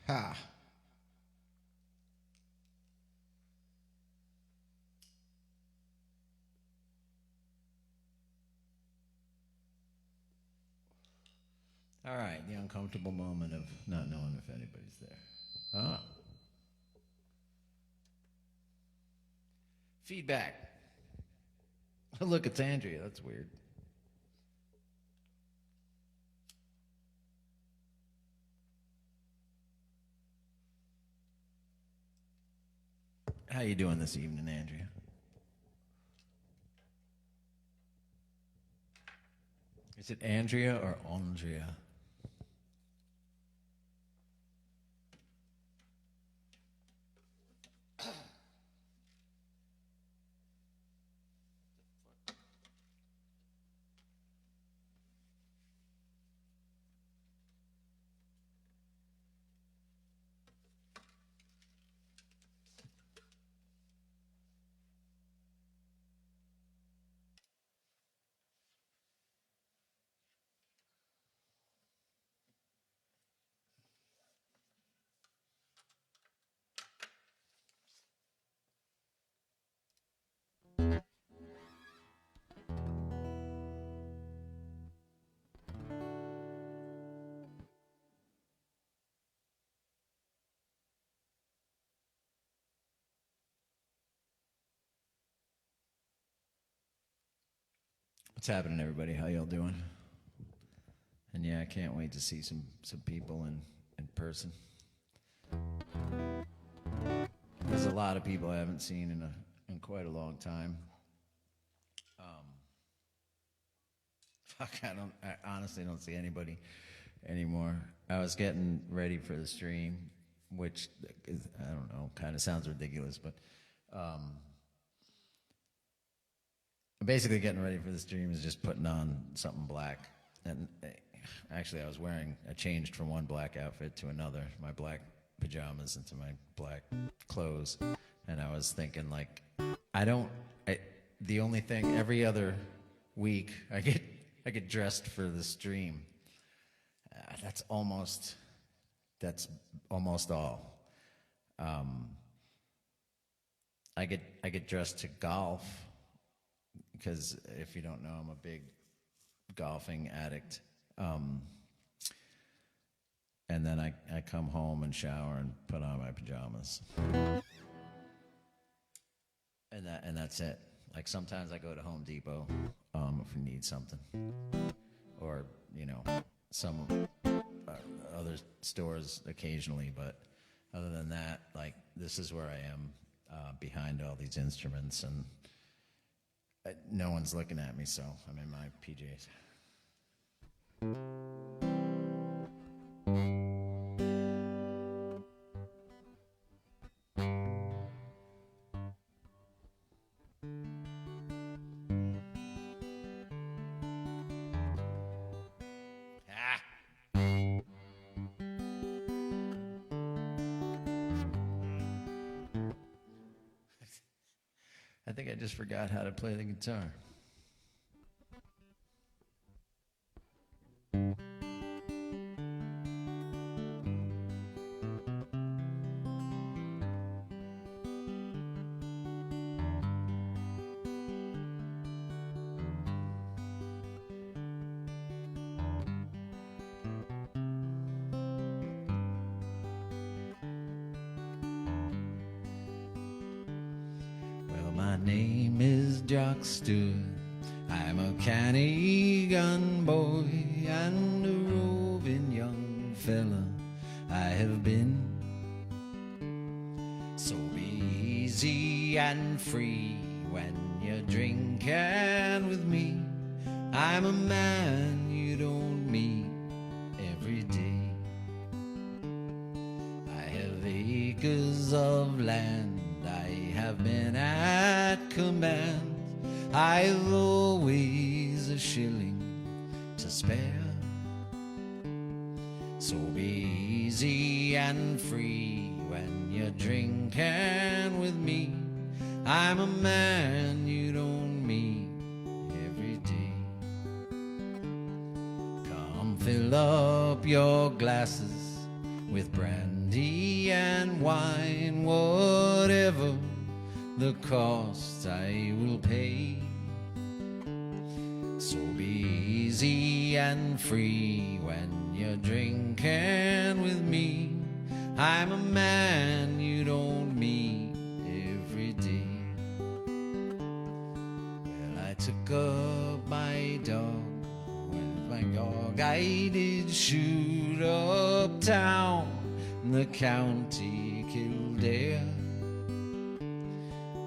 Ha. All right, the uncomfortable moment of not knowing if anybody's there. Ah. Feedback. Look, it's Andrea. That's weird. How you doing this evening, Andrea? Is it Andrea or Andrea? What's happening, everybody? How y'all doing? And yeah, I can't wait to see some people in person. There's a lot of people I haven't seen in quite a long time. Fuck, I honestly don't see anybody anymore. I was getting ready for the stream, which is, I don't know, kind of sounds ridiculous, but basically getting ready for the stream is just putting on something black. And actually, I changed from one black outfit to another, my black pajamas into my black clothes. And I was thinking, like, the only thing, every other week, I get dressed for the stream. That's almost all. I get dressed to golf, because if you don't know, I'm a big golfing addict. And then I come home and shower and put on my pajamas. And that's it. Like, sometimes I go to Home Depot if we need something, or some other stores occasionally. But other than that, like, this is where I am, behind all these instruments, and no one's looking at me, so I'm in my PJs. I think I just forgot how to play the guitar. My name is Jock Stewart. I'm a canny gun boy and a roving young fella. I have been so easy and free when you're drinking with me. I'm a man you don't meet every day. I have acres of land, I have been at command. I've always a shilling to spare. So be easy and free when you're drinking with me. I'm a man you don't meet every day. Come fill up your glasses with brandy and wine, whatever the cost I will pay. So be easy and free when you're drinking with me. I'm a man you don't meet every day. Well, I took up my dog. With my dog I did shoot uptown in the county Kildare.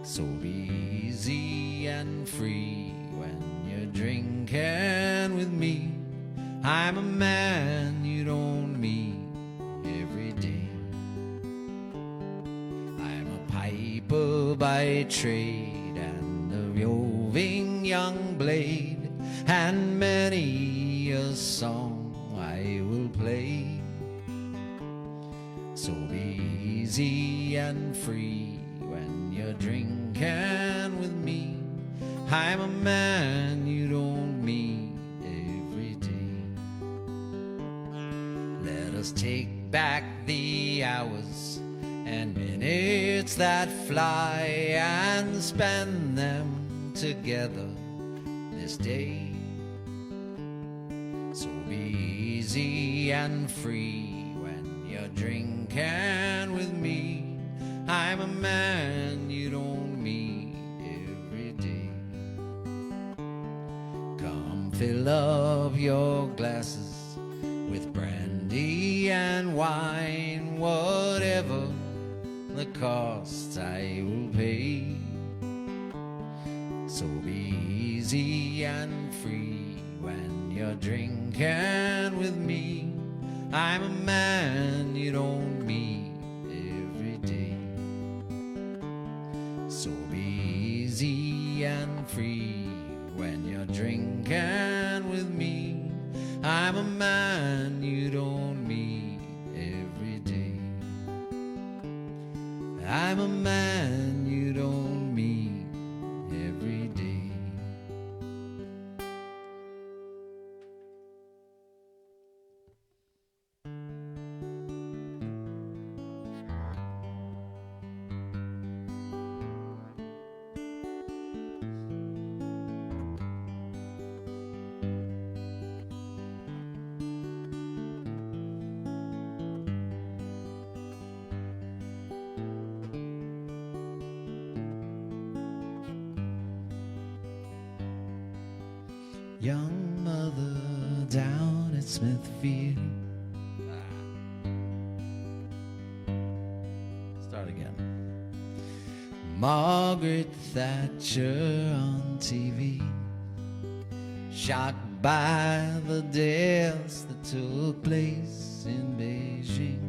So be easy and free when you're drinking with me. I'm a man you don't meet every day. I'm a piper by trade and a roving young blade, and many a song I will play. So be easy and free when you're drinking with me. I'm a man you don't meet every day. Let us take back the hours and minutes that fly and spend them together this day. So be easy and free when you're drinking with me. I'm a man you don't meet every day. Come fill up your glasses with brandy and wine, whatever the cost I will pay. So be easy and free when you're drinking with me. I'm a man you don't meet every day. So be easy and free when you're drinking with me. I'm a man you don't meet every day. I'm a man you don't meet every day. Young mother down at Smithfield. Start again. Margaret Thatcher on TV, shocked by the deaths that took place in Beijing.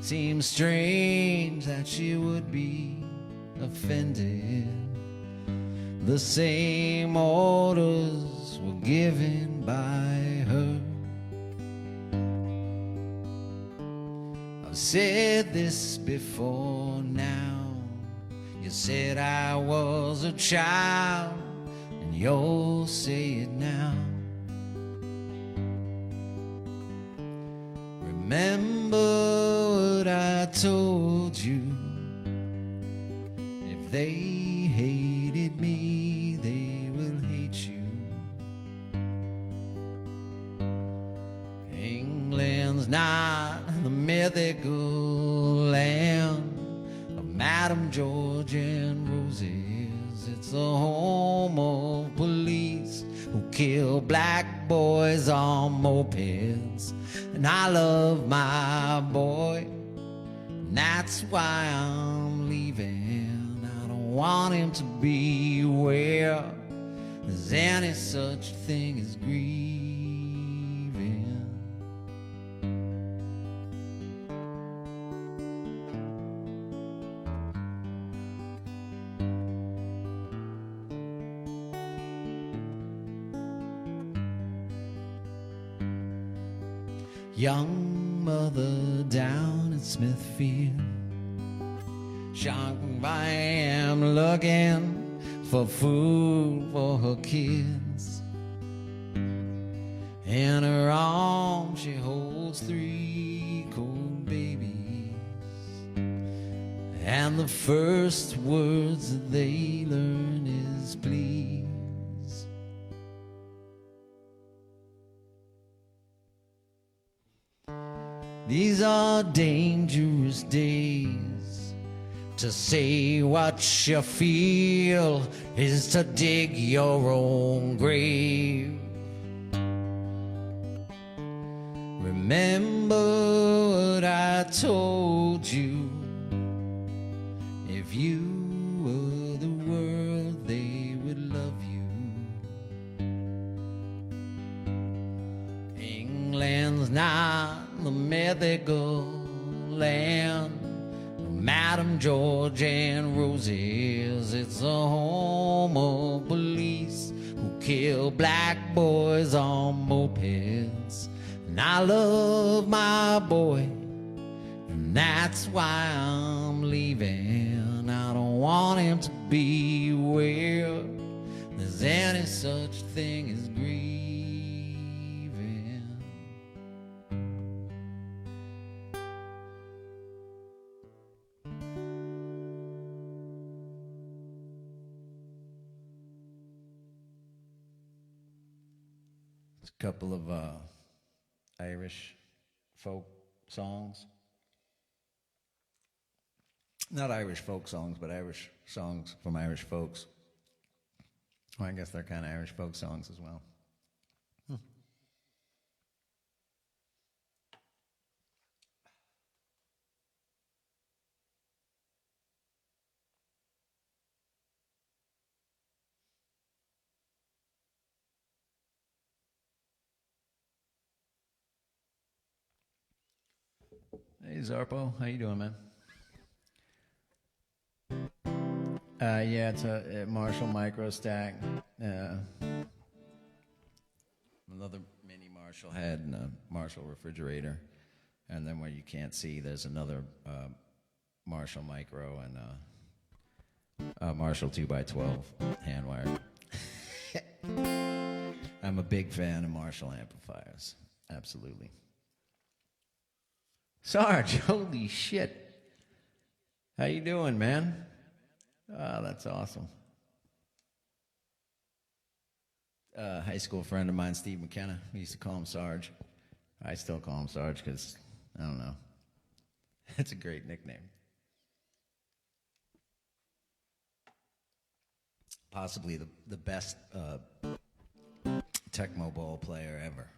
Seems strange that she would be offended. The same orders were given by her. I've said this before now. You said I was a child, and you'll say it now. Remember what I told you. If they hated me, they will hate you. England's not the mythical land of Madame George and Roses. It's the home of police who kill black boys on mopeds. And I love my boy, and that's why I'm leaving. I don't want him to be where there's any such thing as grieving. Young mother down at Smithfield, shocked by him looking for food for her kids. In her arms she holds those 3 cold babies, and the first words that they learn is please. These are dangerous days. To say what you feel is to dig your own grave. Remember what I told you. If you were the world, they would love you. England's not the mythical land of Madame George and Roses. It's a home of police who kill black boys on mopeds. And I love my boy, and that's why I'm leaving. I don't want him to be where there's any such thing as grieving. It's a couple of Irish folk songs. Not Irish folk songs, but Irish songs from Irish folks. Well, I guess they're kind of Irish folk songs as well. Hey Zarpo, how you doing, man? Yeah, it's a Marshall micro stack. Another mini Marshall head and a Marshall refrigerator, and then where you can't see, there's another Marshall micro and a Marshall 2x12 hand wired. I'm a big fan of Marshall amplifiers, absolutely. Sarge, holy shit. How you doing, man? Oh, that's awesome. High school friend of mine, Steve McKenna, we used to call him Sarge. I still call him Sarge because, I don't know. It's a great nickname. Possibly the best Tecmo Bowl player ever.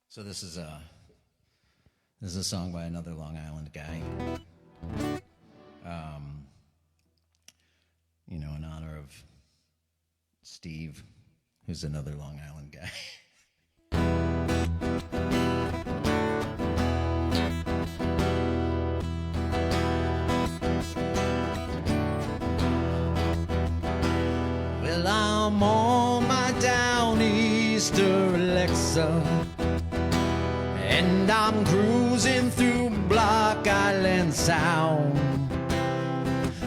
So this is a song by another Long Island guy. You know, in honor of Steve, who's another Long Island guy. Well, I'm on my Downeaster Alexa, and I'm cruising through Block Island Sound.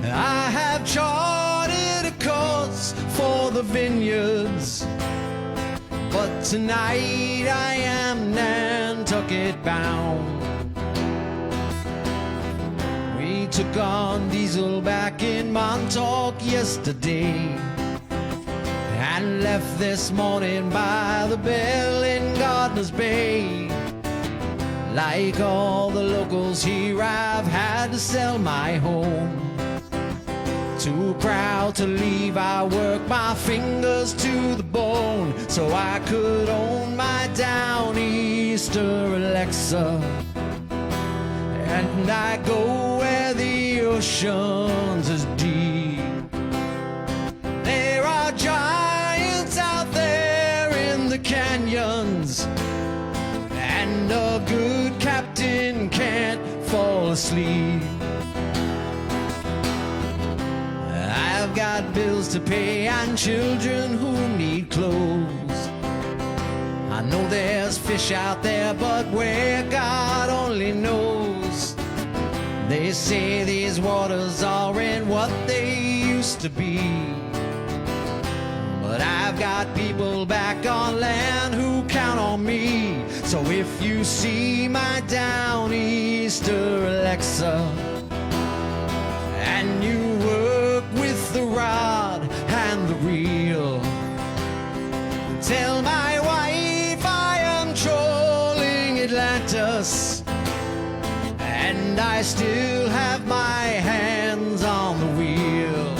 I have charted a course for the vineyards, but tonight I am Nantucket bound. We took on diesel back in Montauk yesterday, and left this morning by the Bell in Gardner's Bay. Like all the locals here, I've had to sell my home. Too proud to leave, I work my fingers to the bone so I could own my Downeaster Alexa. And I go where the oceans is deep. There are giants out there in the canyons, and a good captain can't fall asleep. I've got bills to pay and children who need clothes. I know there's fish out there, but where, God only knows. They say these waters aren't what they used to be, but I've got people back on land who count on me. So if you see my Downeaster Alexa and you work with the rod and the reel, tell my wife I am trolling Atlantis, and I still have my hands on the wheel.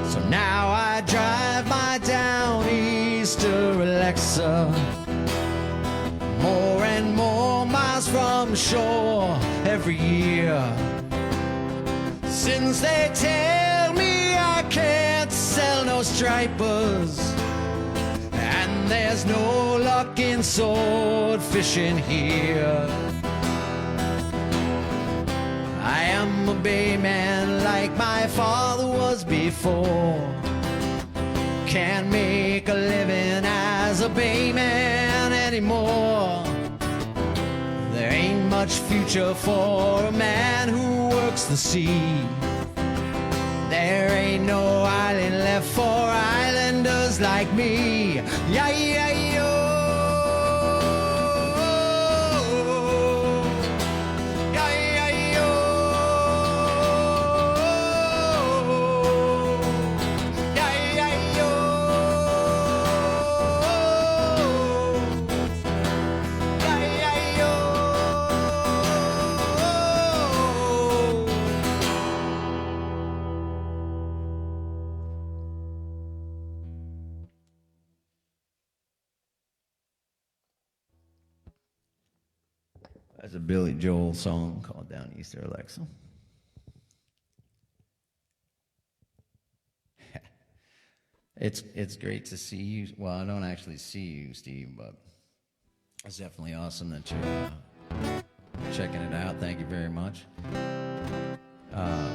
So now I drive my Downeaster Alexa more and more miles from shore every year, since they tell me I can't sell no stripers, and there's no luck in sword fishing here. I am a bayman like my father was before. Can't make a living as a bayman anymore. There ain't much future for a man who works the sea. There ain't no island left for islanders like me. Yeah, yeah, yo. Yeah, yeah, yo. Yeah, yeah, yo. Yeah, yeah, yo. That's a Billy Joel song called Downeaster Alexa. It's great to see you. Well, I don't actually see you, Steve, but it's definitely awesome that you're checking it out. Thank you very much. I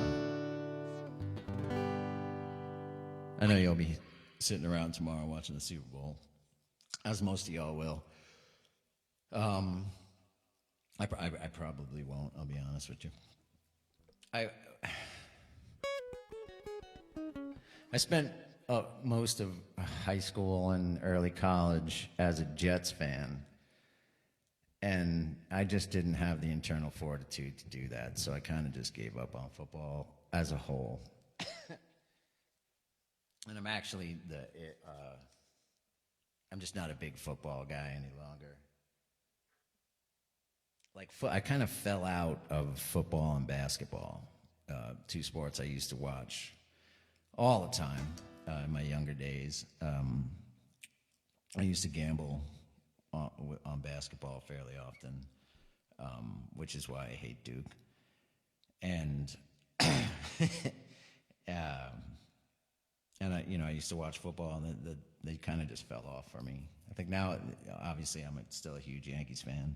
know you'll be sitting around tomorrow watching the Super Bowl, as most of y'all will. I probably won't, I'll be honest with you. I spent most of high school and early college as a Jets fan, and I just didn't have the internal fortitude to do that, so I kind of just gave up on football as a whole. And I'm actually I'm just not a big football guy any longer. Like, I kind of fell out of football and basketball, two sports I used to watch all the time in my younger days. I used to gamble on basketball fairly often, which is why I hate Duke. And and I used to watch football, and they kind of just fell off for me. I think now, obviously, I'm still a huge Yankees fan.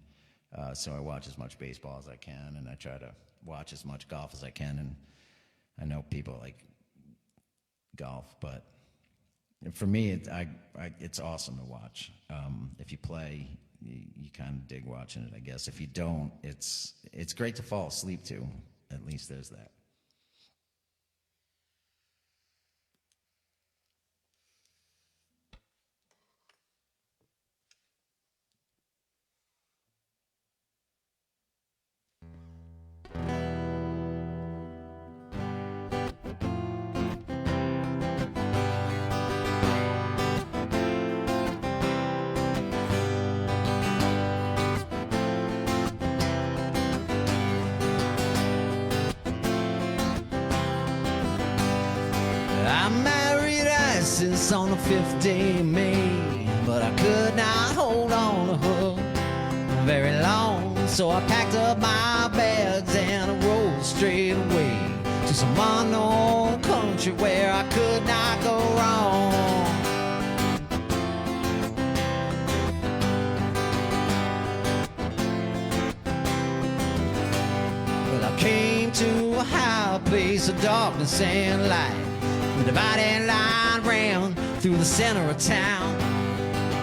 So I watch as much baseball as I can, and I try to watch as much golf as I can. And I know people like golf, but for me, it's awesome to watch. If you play, you kind of dig watching it, I guess. If you don't, it's great to fall asleep to. At least there's that. I married Isis on the 5th day of May, but I could not hold on to her very long. So I packed up my bags and I rode straight away to some unknown country where I could not go wrong. Well, I came to a high place of darkness and light. The dividing line ran the center of town.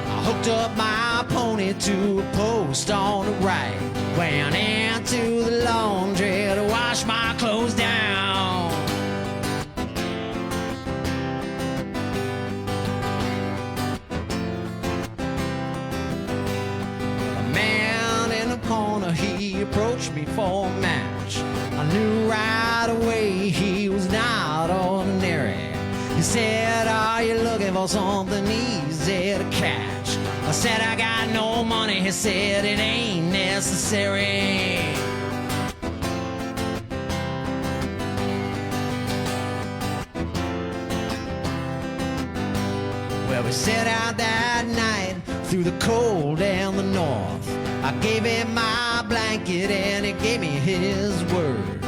I hooked up my pony to a post on the right. Went into the laundry to wash my clothes down. A man in the corner, he approached me for a match. I knew right away he was not ordinary. He said, "Are you looking for something easy to catch?" I said, "I got no money." He said, "It ain't necessary." Well, we set out that night through the cold and the north. I gave him my blanket and he gave me his word.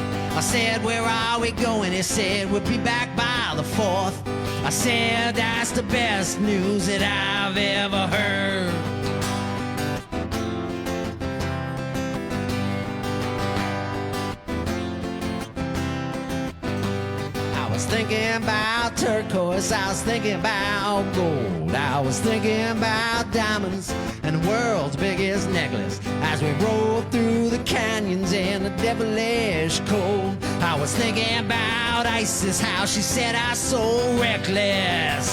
I said, "Where are we going?" He said, "We'll be back by the 4th. I said, "That's the best news that I've ever heard." I was thinking about turquoise, I was thinking about gold, I was thinking about diamonds and the world's biggest necklace as we rode through the canyons in the devilish cold. I was thinking about Isis, how she said I was so reckless.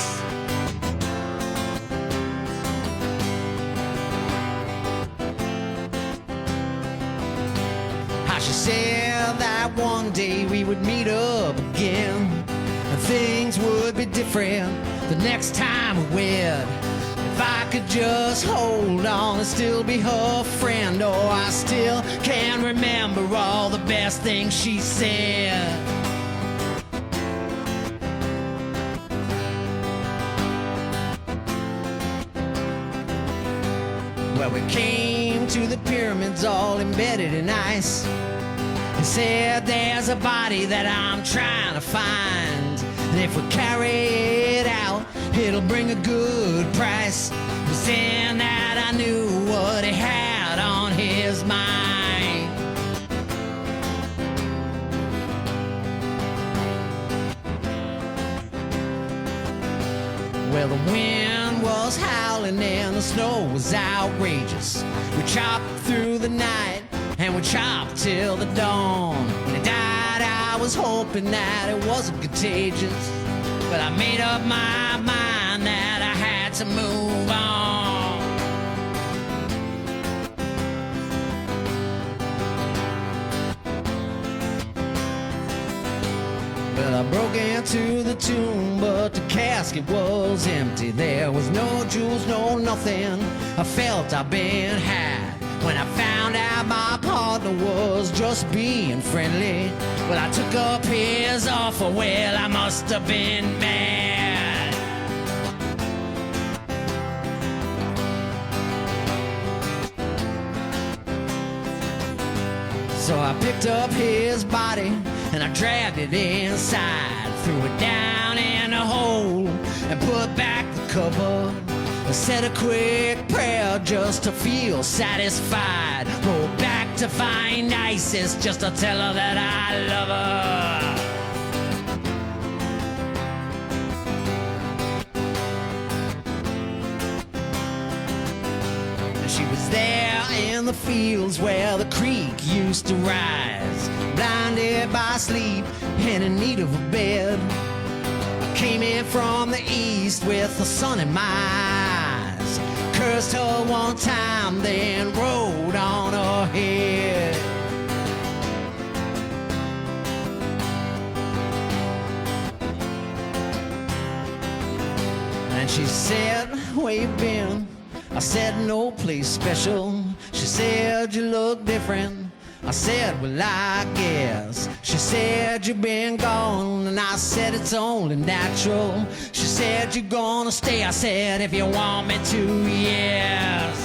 How she said that one day we would meet up again and things would be different the next time we wed. If I could just hold on and still be her friend. Oh, I still can remember all the best things she said. Well, we came to the pyramids all embedded in ice. He said, "There's a body that I'm trying to find, and if we carry it out, it'll bring a good price." It was then that I knew what he had on his mind. Well, the wind was howling and the snow was outrageous. We chopped through the night and we chopped till the dawn. When he died, I was hoping that it wasn't contagious, but I made up my mind that I had to move on. Well, I broke into the tomb, but the casket was empty. There was no jewels, no nothing. I felt I'd been had when I found out my partner was just being friendly. Well, I took up his offer. Well, I must have been mad. So I picked up his body and I dragged it inside, threw it down in a hole and put back the cover. I said a quick prayer just to feel satisfied. Rolled back to find Isis just to tell her that I love her. And she was there in the fields where the creek used to rise, blinded by sleep and in need of a bed. I came in from the east with the sun in my eyes, cursed her one time, then rode on ahead. And she said, "Where you been?" I said, "No place special." She said, "You look different." I said, "Well, I guess." She said, "You've been gone," and I said, "It's only natural." She said, "You're gonna stay." I said, "If you want me to, yes."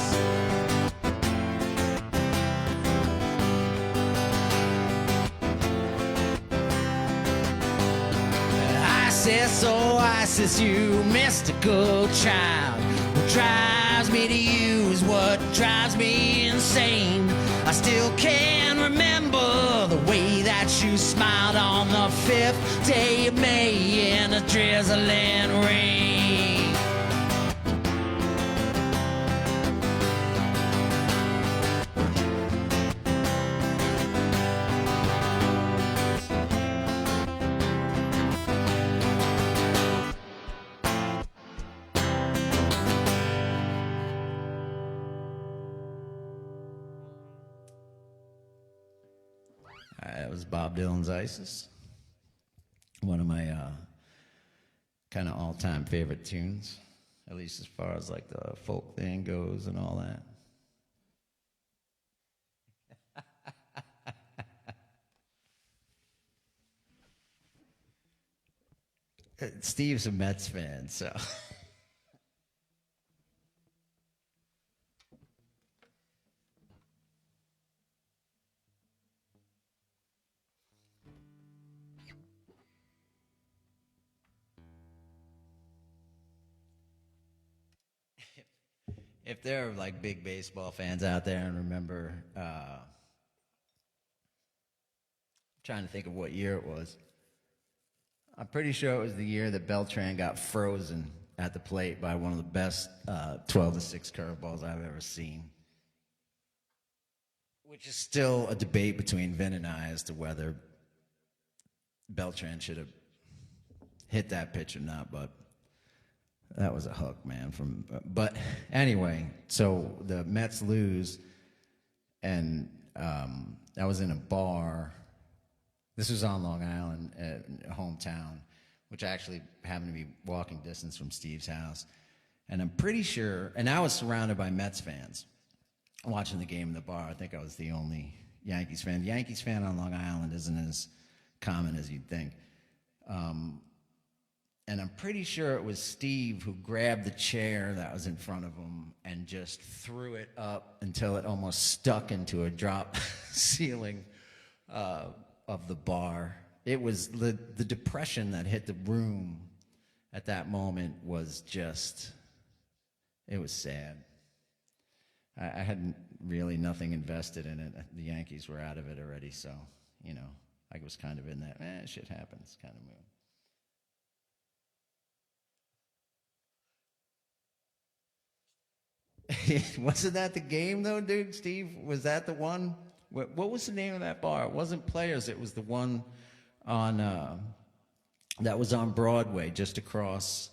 Isis, oh Isis, you mystical child. What drives me to you is what drives me insane. I still can remember the way that you smiled on the 5th day of May in a drizzling rain. It was Bob Dylan's Isis, one of my kind of all-time favorite tunes, at least as far as like the folk thing goes and all that. Steve's a Mets fan, so. If there are like big baseball fans out there and remember, trying to think of what year it was. I'm pretty sure it was the year that Beltran got frozen at the plate by one of the best 12-6 curveballs I've ever seen. Which is still a debate between Vin and I as to whether Beltran should have hit that pitch or not, but that was a hook, man. But anyway, so the Mets lose, and I was in a bar. This was on Long Island, hometown, which actually happened to be walking distance from Steve's house. And I'm pretty sure, and I was surrounded by Mets fans watching the game in the bar. I think I was the only Yankees fan. The Yankees fan on Long Island isn't as common as you'd think. And I'm pretty sure it was Steve who grabbed the chair that was in front of him and just threw it up until it almost stuck into a drop ceiling of the bar. It was the depression that hit the room at that moment was just, it was sad. I had really nothing invested in it. The Yankees were out of it already, so, you know, I was kind of in that, shit happens kind of mood. Wasn't that the game, though, dude? Steve, was that the one? What was the name of that bar? It wasn't Players. It was the one on that was on Broadway, just across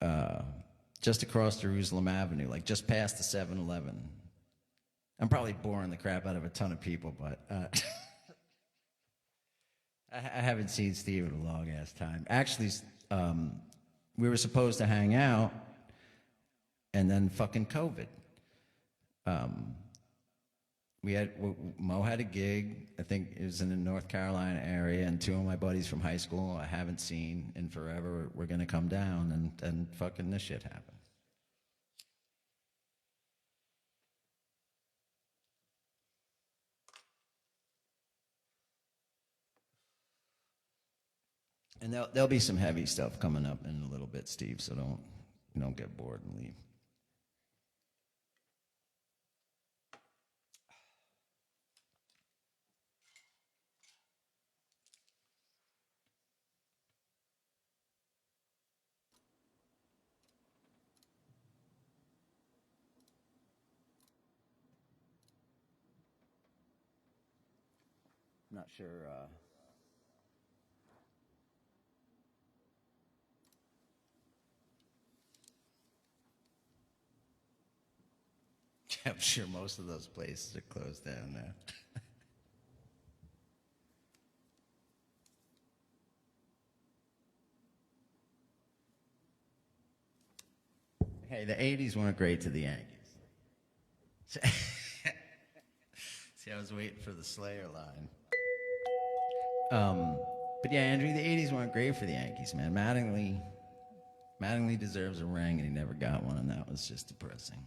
Jerusalem Avenue, like just past the 7-Eleven. I'm probably boring the crap out of a ton of people, but I haven't seen Steve in a long ass time. Actually, we were supposed to hang out, and then fucking COVID. Mo had a gig. I think it was in the North Carolina area, and two of my buddies from high school I haven't seen in forever were gonna come down, and fucking this shit happened. And there'll be some heavy stuff coming up in a little bit, Steve. So don't get bored and leave. Not sure. I'm sure most of those places are closed down now. Hey, the 80s weren't great to the Yankees. See, I was waiting for the Slayer line. But yeah, Andrew, the 80s weren't great for the Yankees, man. Mattingly deserves a ring, and he never got one, and that was just depressing.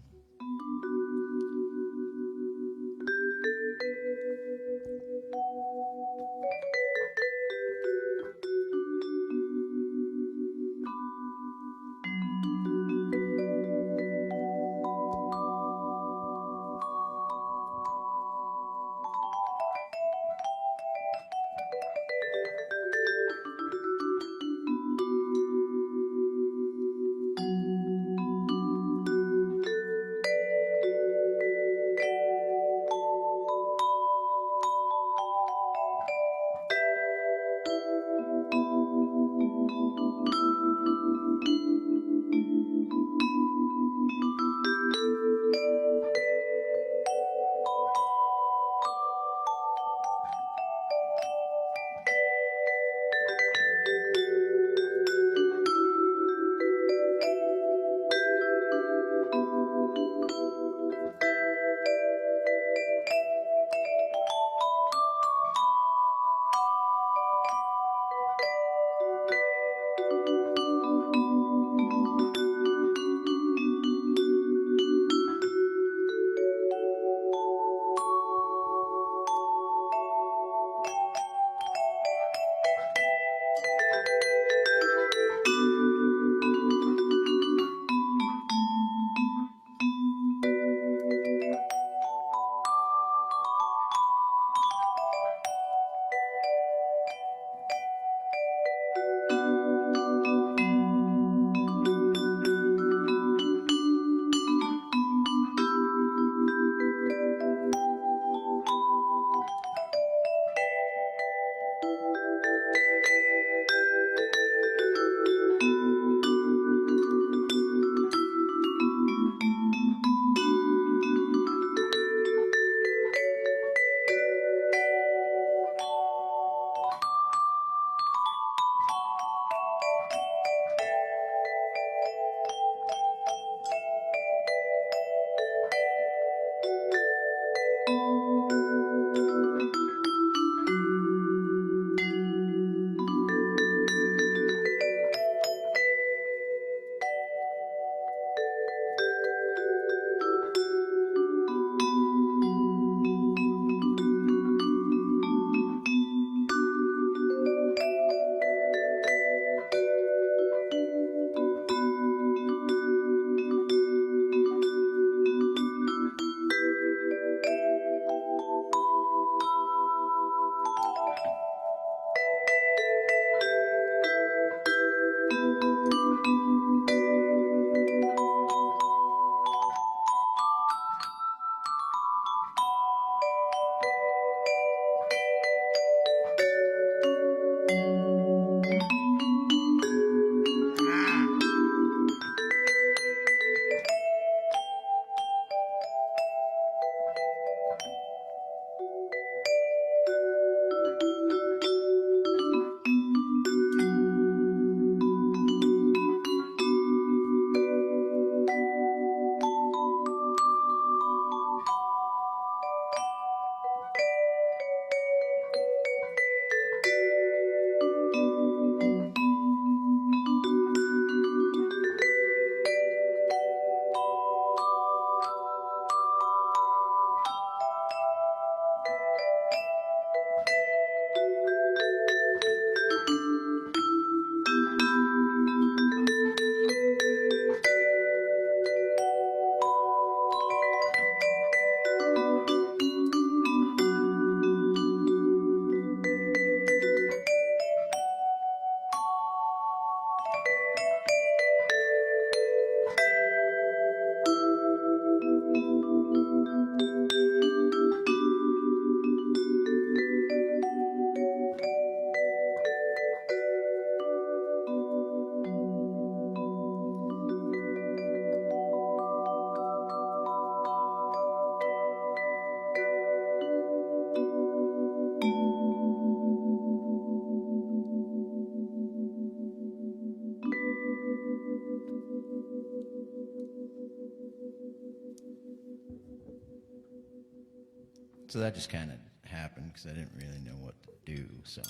So that just kind of happened because I didn't really know what to do. So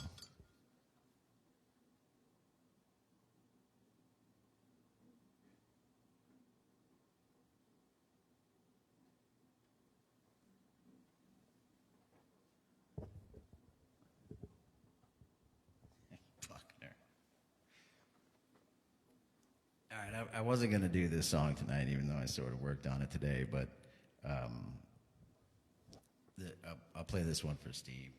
fucking her. All right, I wasn't gonna do this song tonight, even though I sort of worked on it today. But um, I'll play this one for Steve.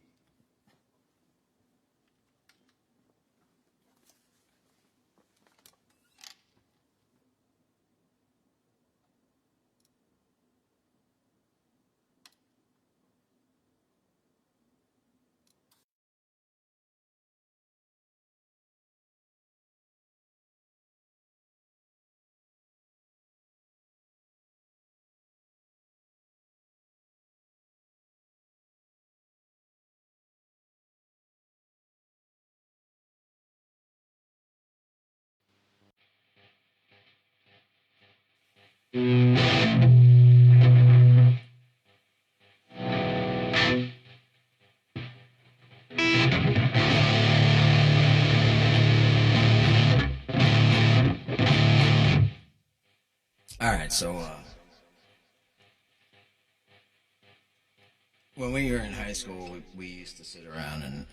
All right, so when we were in high school, we used to sit around and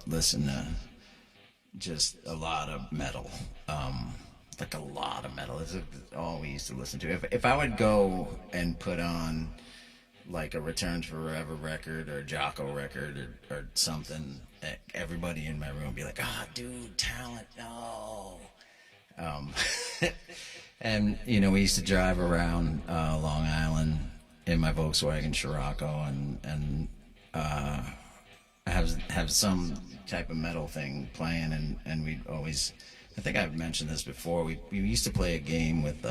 listen to just a lot of metal. Like a lot of metal. This is all we used to listen to. If I would go and put on like a Return to Forever record or a Jocko record or something, everybody in my room would be like, "Ah, oh, dude, talent, no." Um, and we used to drive around Long Island in my Volkswagen Scirocco and have some type of metal thing playing, and we'd always. I think I've mentioned this before. We used to play a game with.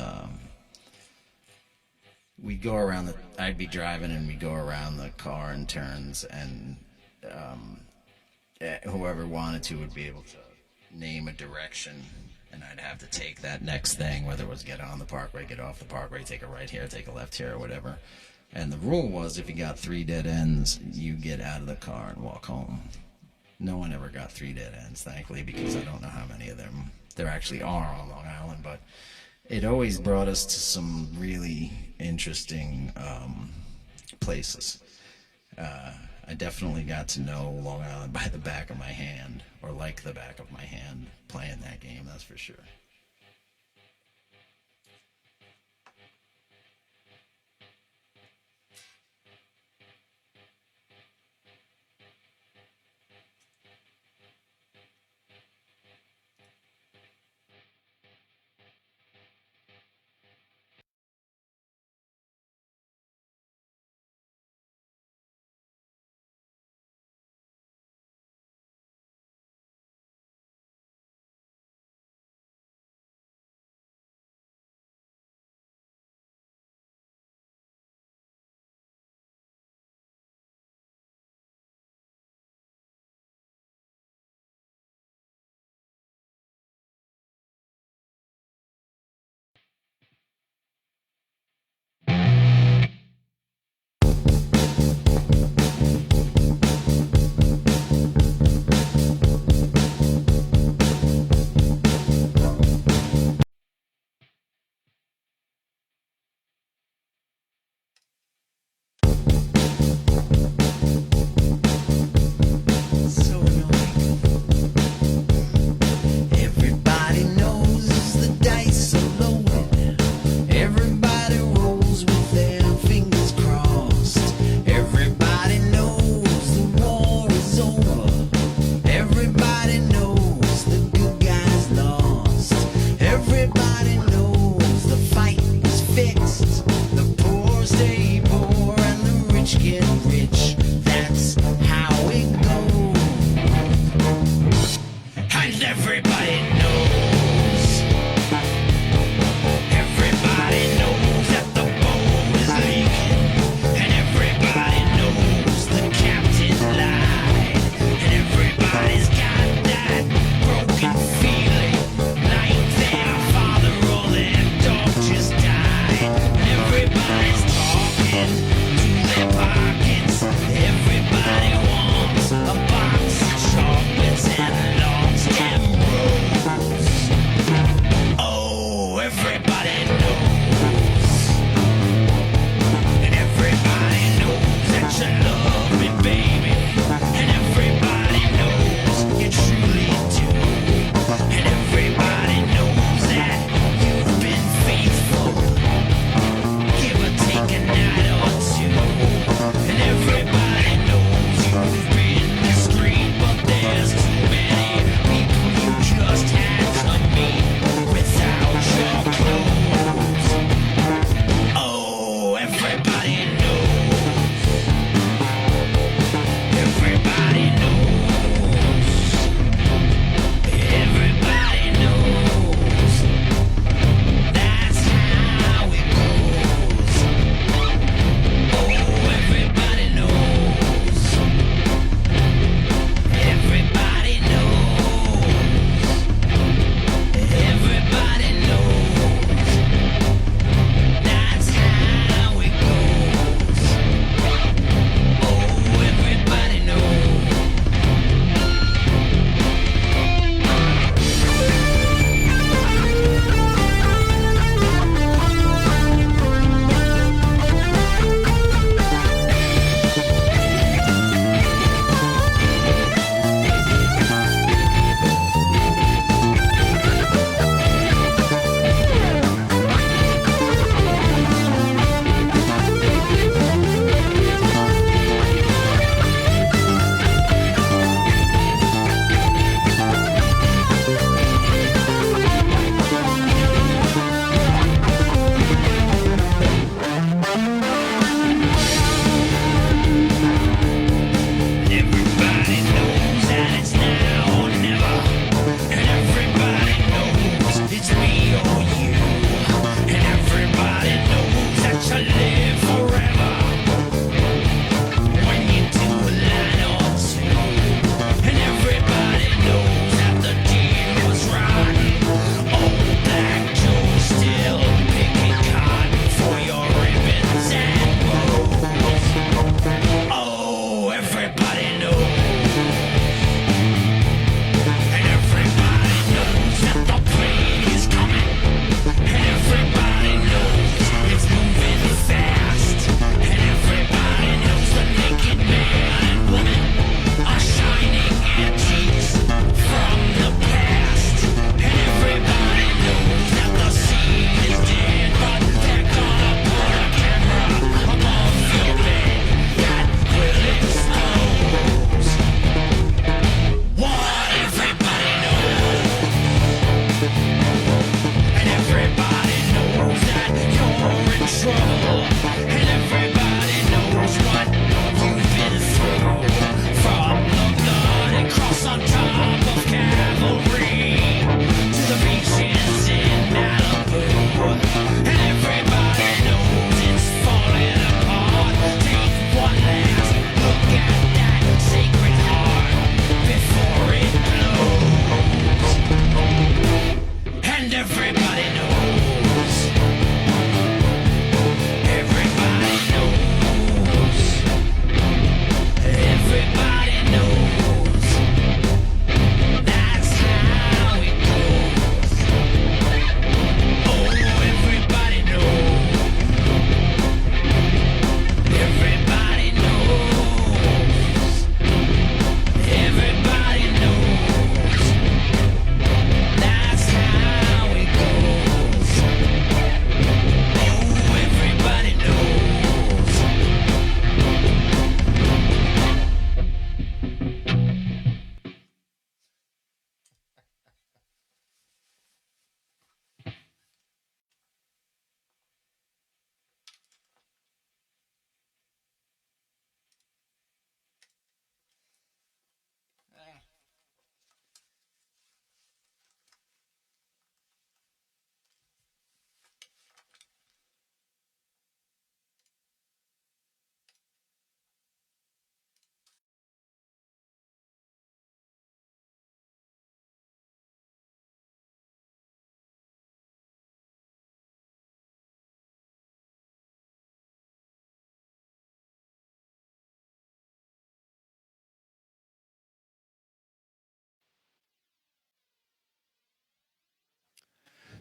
We'd go around the. I'd be driving and we'd go around the car in turns, and whoever wanted to would be able to name a direction, and I'd have to take that next thing, whether it was get on the parkway, get off the parkway, take a right here, take a left here, or whatever. And the rule was if you got 3 dead ends, you get out of the car and walk home. No one ever got 3 dead ends, thankfully, because I don't know how many of them there actually are on Long Island, but it always brought us to some really interesting places. I definitely got to know Long Island by the back of my hand, or like the back of my hand, playing that game, that's for sure.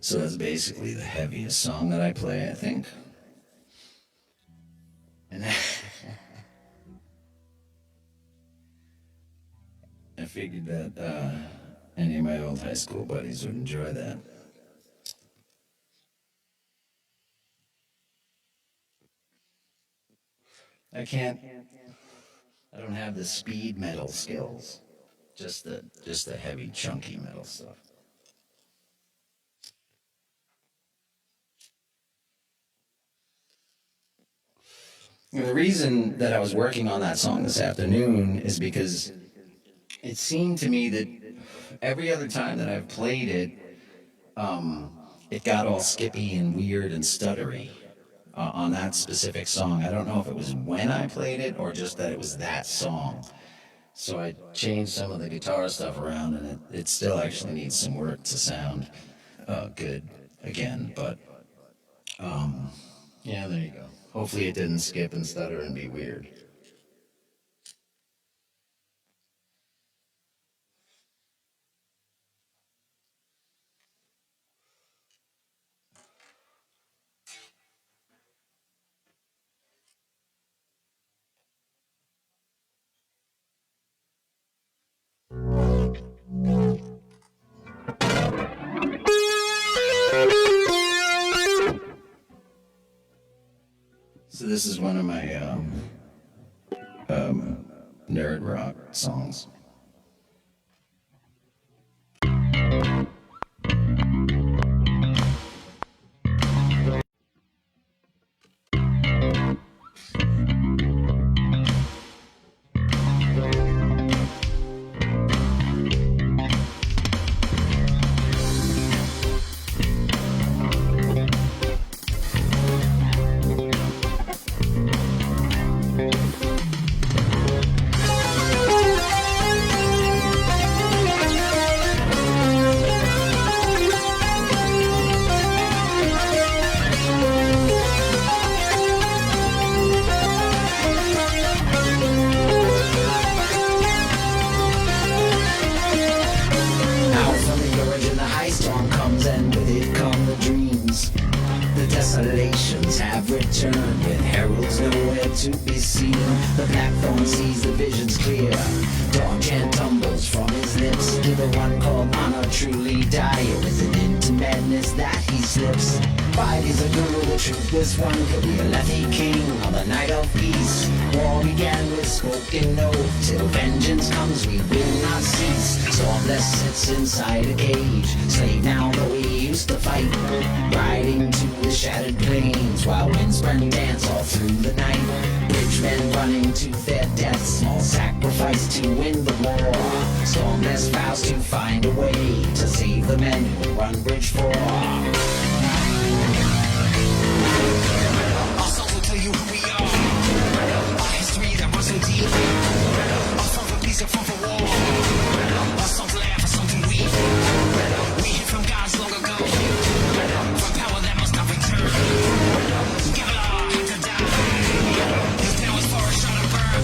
So that's basically the heaviest song that I play, I think. And I figured that any of my old high school buddies would enjoy that. I don't have the speed metal skills. Just the heavy, chunky metal stuff. And the reason that I was working on that song this afternoon is because it seemed to me that every other time that I've played it, it got all skippy and weird and stuttery on that specific song. I don't know if it was when I played it or just that it was that song. So I changed some of the guitar stuff around, and it still actually needs some work to sound good again. But yeah, there you go. Hopefully it didn't skip and stutter and be weird. So this is one of my nerd rock songs. Desolations have returned with heralds nowhere to be seen. The blackthorn sees the visions clear. Dawn chant tumbles from his lips to the one called honor, truly dire with an into madness that he slips. 5 years ago, the truth this one could be a Lethe king on the night of peace. War began with spoken oath, till vengeance comes we will not cease. Stormless sits inside a cage, slave now though he used to fight, riding to the shattered plains while winds burn dance all through the night. Bridgemen running to their deaths, small sacrifice to win the war. Stormless vows to find a way to save the men who run Bridge 4. Our songs will tell you who we are. Our history that runs so deep. Our song for peace and fun for war. Our song to laugh, our song to weep. We hear from gods long ago. For power that must not return. Give it all, had to die. His pen was for a shot of burn.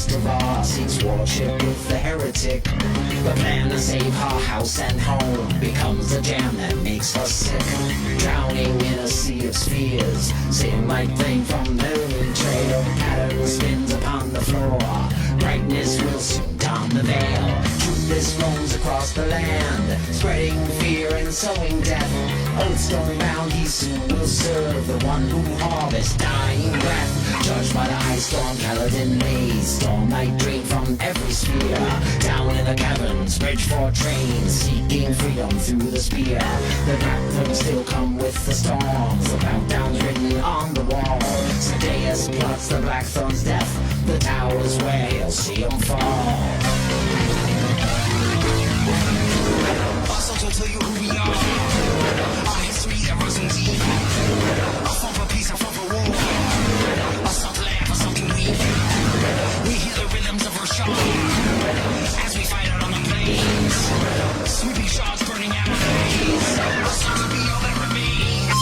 Devar seeks warship with the heretic. The plan to save her house and home becomes a jam that makes her sick. Drowning in a sea of spheres, same like flame from the moon. Trail pattern spins upon the floor. Brightness will soon dawn the veil. Truth roams across the land, spreading fear and sowing death. Oaths going round, he soon will serve the one who harvests dying breath. Judged by the ice storm, Paladin lays storm night drain from every sphere. Down in the caverns, Bridge 4 trains, seeking freedom through the spear. The blackthorns still come with the storms, the countdown's written on the wall. Sadeas plots the blackthorn's death, the towers where he'll see him fall. Our songs will tell you who we are. Our history that runs in deep. Our song for peace and fun for war. Our song to laugh, our song to weep. We hear the rhythms of our song as we fight out on the plains. Sweeping shards burning out of days. Our song will be all that remains.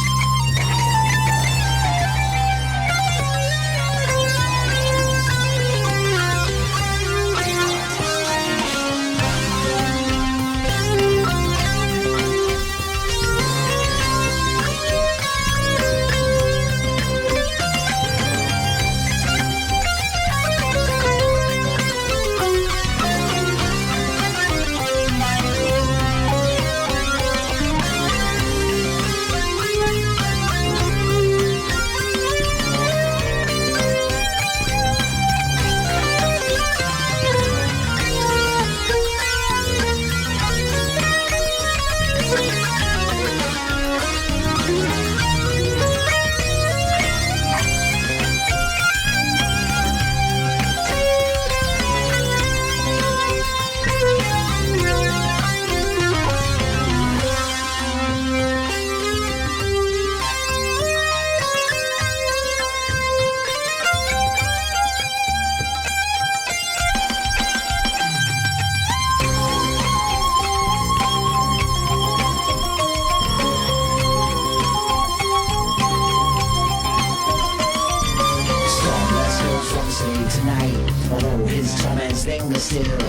night. Although his torments linger still,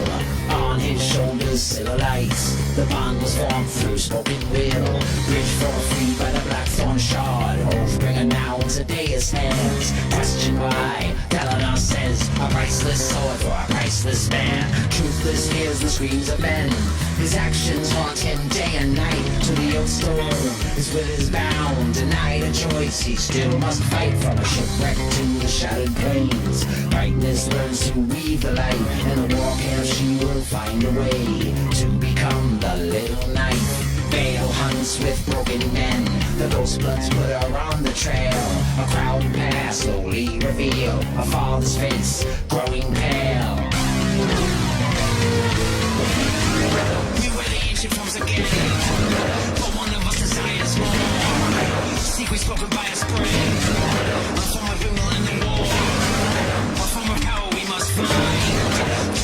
on his shoulders silhouettes. The bond was formed through spoken will, bridged for free by the blackthorn shard. Oathbringer now today is hands. Question why? Galadon says, a priceless sword for a priceless man. Truthless hears the screams of men. His actions haunt him day and night. To the old storm, his will is bound. Denied a choice, he still must fight. From a shipwreck to the shattered plains, brightness learns to weave the light. And the war camp she will find a way to become the little knight. Bale hunts with broken men. The ghost bloods put her on the trail. A crowd pass slowly reveal a father's face growing pale. We were the ancient forms again, but one of us desires more. Secrets spoken by a spring, a form of evil and the war, a form of power we must find.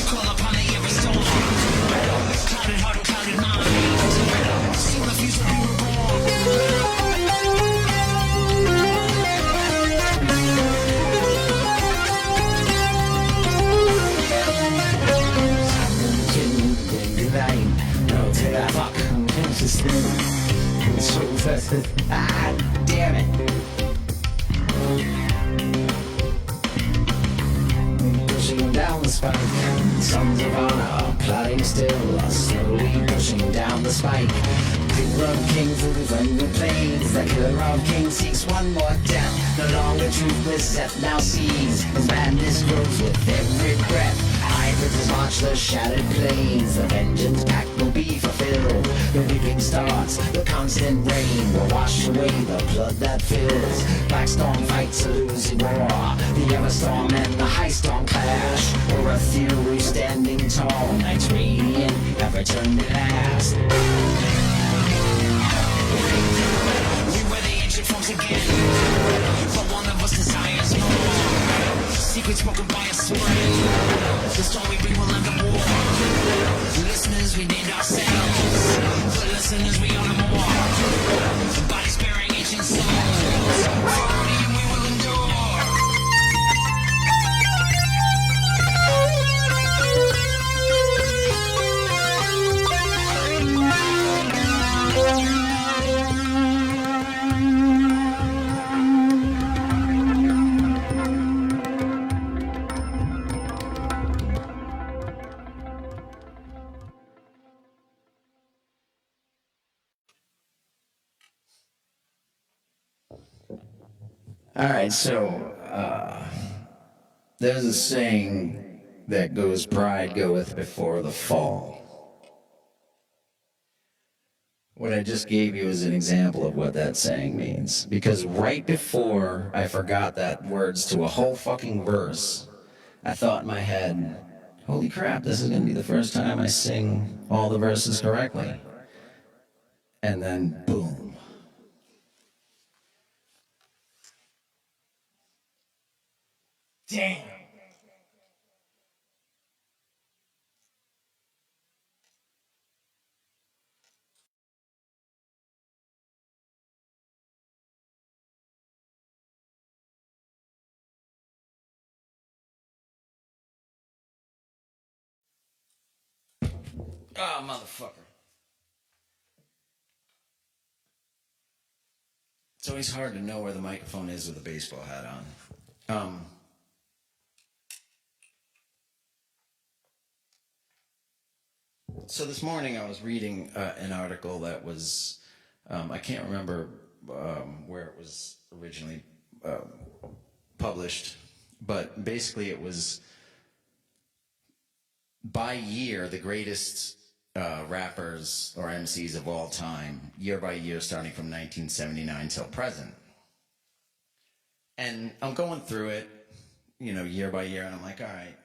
Call upon the every storm, clouded heart and clouded mind. Soon the future we were born. Ah, damn it. Pushing down the spike, sons of honor plotting still, slowly pushing down the spike. Killer of king through the thunder plains, the killer of king seeks one more death. No longer truthless, death now sees his madness grows with every breath. Hybrids march the shattered plains, the vengeance pact will be fulfilled. The weeping starts, the constant rain will wash away the blood that fills. Black storm fights a losing war, the Everstorm and the High Storm clash. Or a fury standing tall, night's radiant, ever turn to last. We were the ancient forms again, but one of us desires more. Secrets spoken by a spring. The story we will end the war. Listeners, we named ourselves. For listeners, we own them more. Bodies bearing ancient souls. Harmony and we will endure. All right, so there's a saying that goes, pride goeth before the fall. What I just gave you is an example of what that saying means. Because right before I forgot that words to a whole fucking verse, I thought in my head, holy crap, this is going to be the first time I sing all the verses correctly. And then, boom. Damn. Oh, motherfucker. It's always hard to know where the microphone is with a baseball hat on. So this morning I was reading an article that was, I can't remember where it was originally published, but basically it was by year the greatest rappers or MCs of all time, year by year, starting from 1979 till present. And I'm going through it, year by year, and I'm like, all right,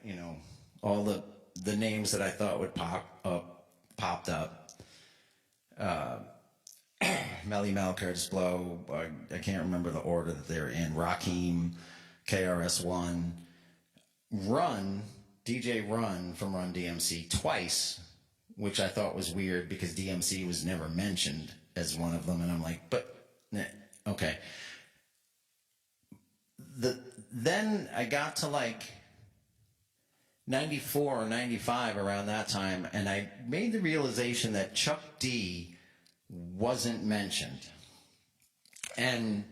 all the names that I thought would pop up, popped up. Melly Mel, Curtis Blow, I can't remember the order that they're in. Rakim, KRS-One, Run, DJ Run from Run DMC twice, which I thought was weird because DMC was never mentioned as one of them, and I'm like, but okay. Then I got to like 94 or 95, around that time, and I made the realization that Chuck D wasn't mentioned. And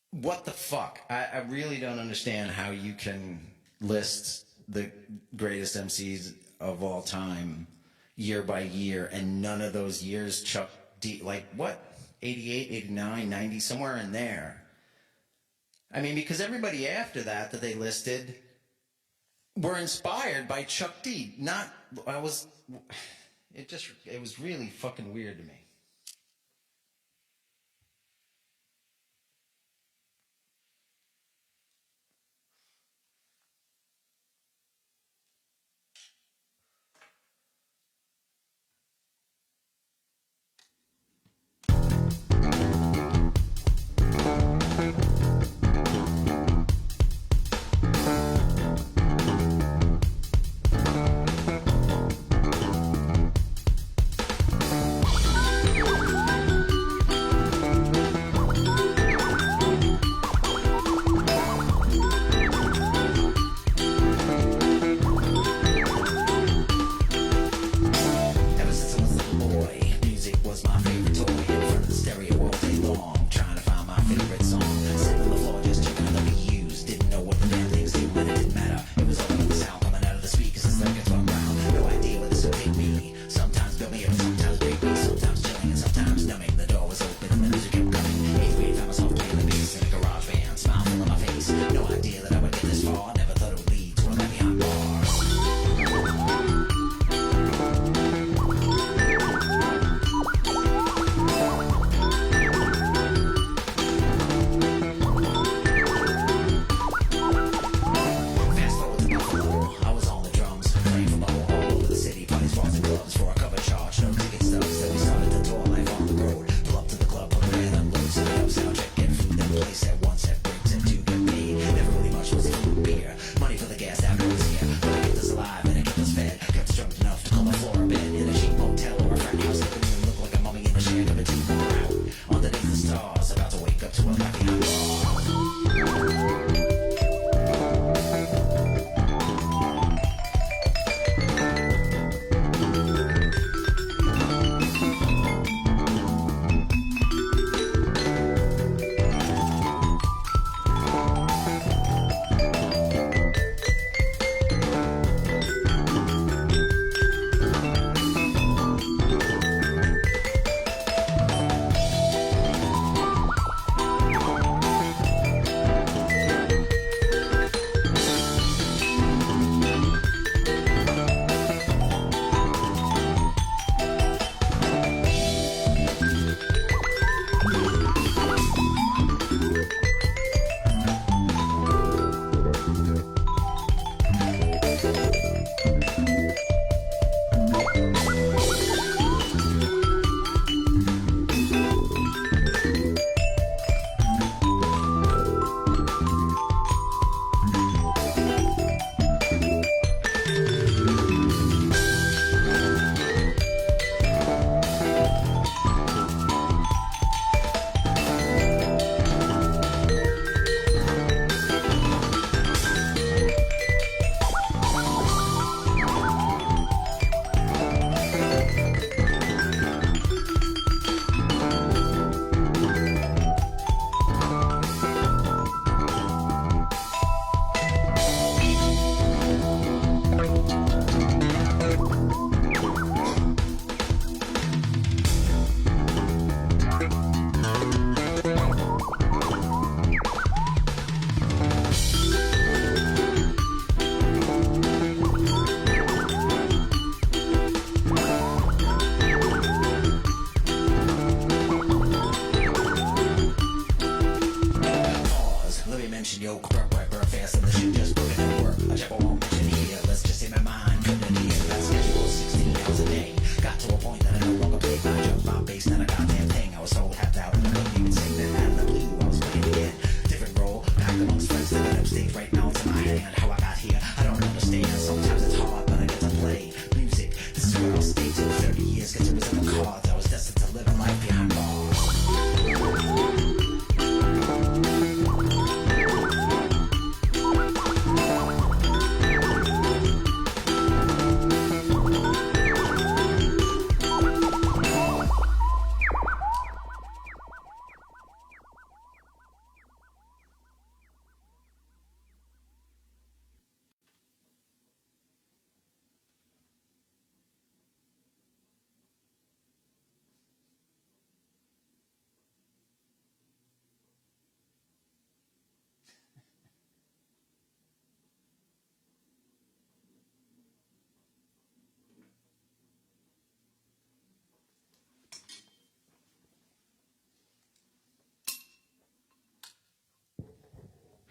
what the fuck? I really don't understand how you can list the greatest MCs of all time year by year, and none of those years Chuck D, like what? 88, 89, 90, somewhere in there. I mean, because everybody after that they listed were inspired by Chuck D. It was really fucking weird to me.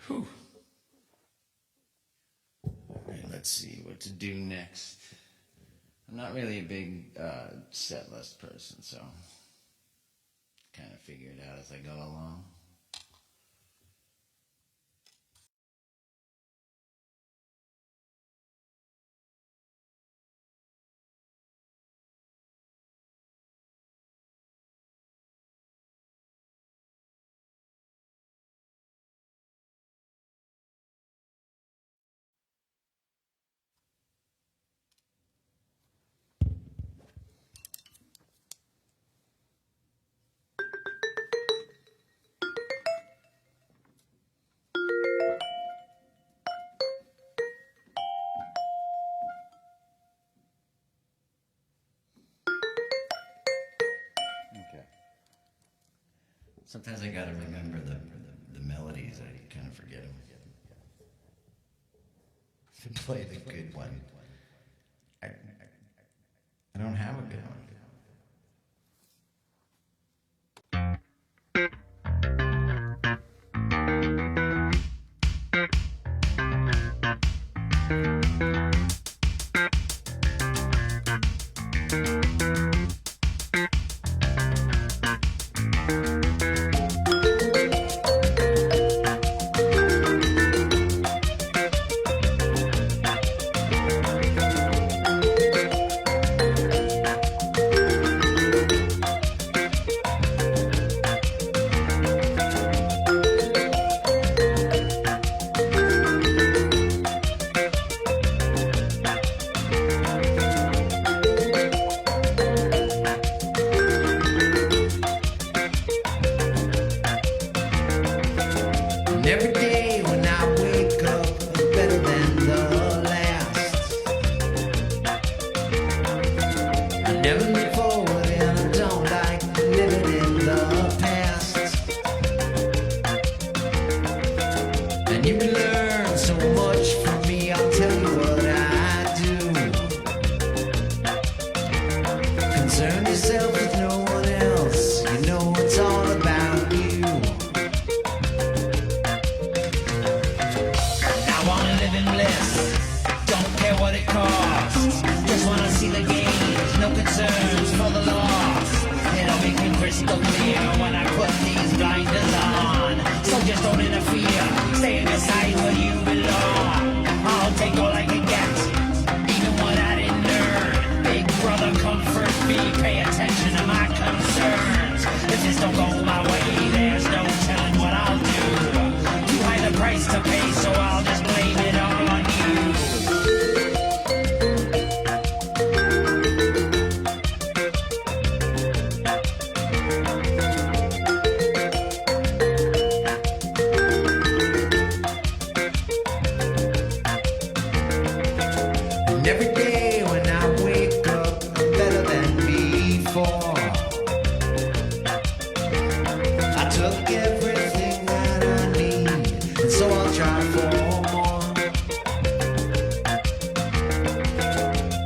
Whew. All right, let's see what to do next. I'm not really a big set list person, so kind of figure it out as I go along. Okay. Sometimes I gotta remember the melodies. I kind of forget them. To play the good one. I don't have a good one. And every day when I wake up is better than the last. I never look forward and I don't like living in the past. And you can learn so much from me, I'll tell you what I do. Concern yourself with no one else, you know it's all about you. Don't care what it costs. Just wanna see the games, no concerns for the loss. It'll make me crystal clear when I put these blinders on. So just don't interfere, stay in your side where you belong. I'll take all I can get, even what I didn't earn. Big brother, comfort me, pay attention to my concerns. If this don't go my way, there's no telling what I'll do. Too high the price to pay, so I'll just blame it all on you. And every day when I wake up, I'm better than before. I took everything that I need, and so I'll try for more.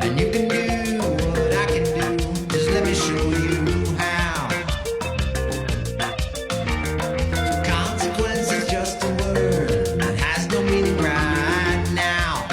And you can do what I can do, just let me show you how. Consequence is just a word that has no meaning right now.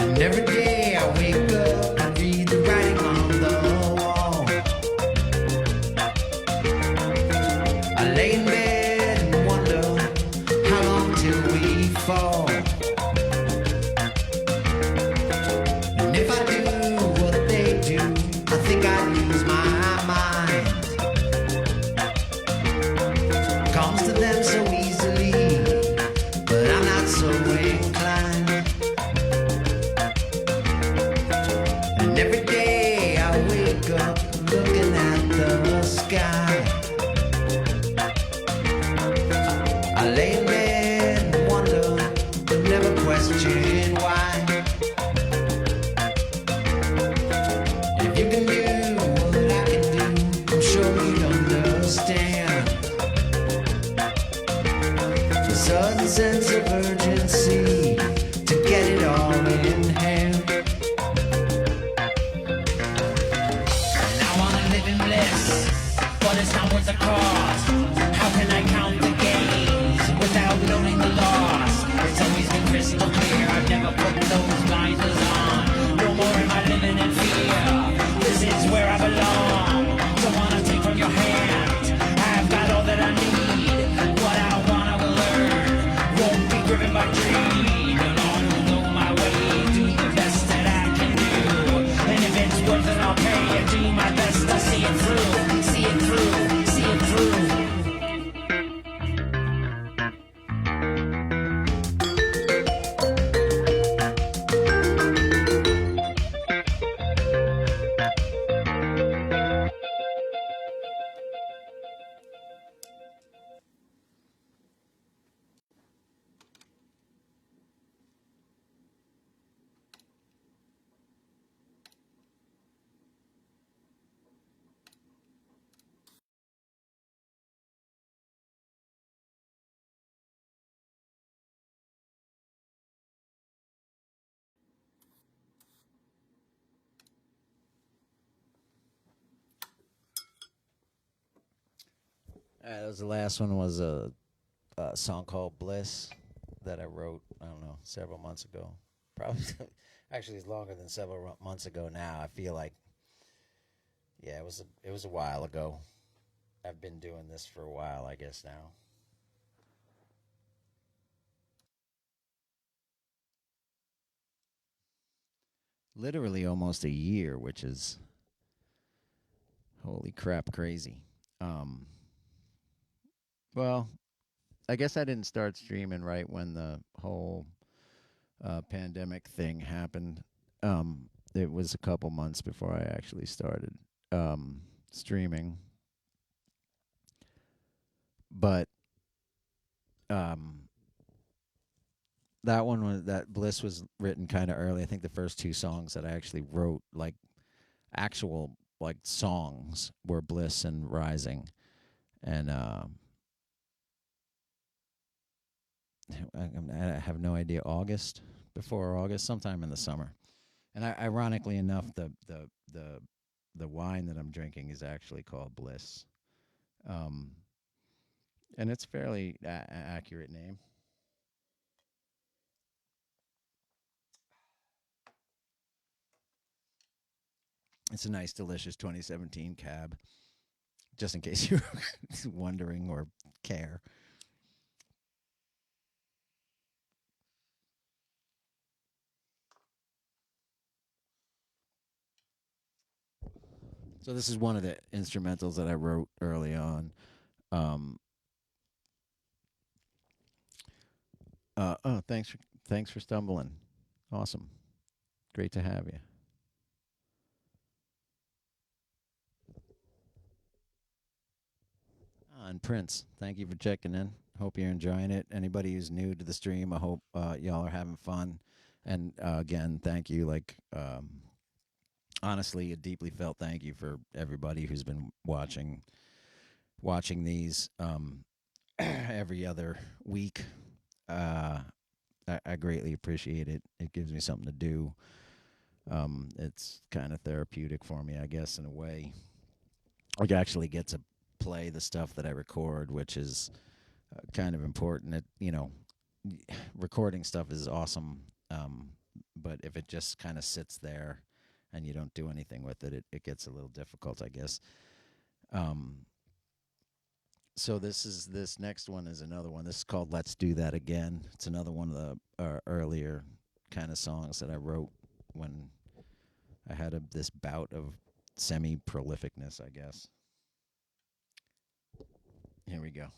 And every day I wake up and read the writing on the wall. I lay in bed and wonder how long till we fall. And if I do what they do, I think I'd lose my mind. Comes to them so easily, but I'm not so inclined. And every day I wake up looking at the sky. I lay in bed and wonder, but never question why. If you can do what I can do, I'm sure you'd understand. The sudden sense of urgency to get it all in hand. And I wanna live in bliss, but it's not worth the cost. How can I count the gains without knowing the loss? It's always been crystal clear, I've never put those blinders on. No more am I living in fear, this is where I belong. Don't wanna take from your hand, I've got all that I need. What I want I will learn, won't be driven by greed. And I'll know my way, do the best that I can do. And if it's worth it I'll pay and do my best to see it through. See it through, see it through. All right, that was the last one. Was a song called "Bliss" that I wrote. I don't know, several months ago. Probably, actually, it's longer than several months ago now. I feel like, yeah, it was a while ago. I've been doing this for a while, I guess now. Literally almost a year, which is holy crap, crazy. Um, well, I guess I didn't start streaming right when the whole pandemic thing happened. It was a couple months before I actually started streaming, but um, that one was that Bliss was written kind of early. I think the first two songs that I actually wrote, like actual like songs, were Bliss and Rising, and I have no idea, August, before August, sometime in the summer. And ironically enough, the wine that I'm drinking is actually called Bliss, um, and it's fairly accurate name. It's a nice, delicious 2017 cab, just in case you're wondering or care. So this is one of the instrumentals that I wrote early on. Um, oh, thanks for stumbling. Awesome, great to have you. And Prince, thank you for checking in. Hope you're enjoying it. Anybody who's new to the stream, I hope y'all are having fun. And again, thank you. Like, honestly, a deeply felt thank you for everybody who's been watching these every other week. Uh, I greatly appreciate it. It gives me something to do. It's kind of therapeutic for me, I guess, in a way. I actually get to play the stuff that I record, which is kind of important. Recording stuff is awesome, but if it just kind of sits there and you don't do anything with it, it gets a little difficult, I guess. Um, so this next one is another one. This is called "Let's Do That Again." It's another one of the earlier kind of songs that I wrote when I had this bout of semi-prolificness, I guess. Here we go.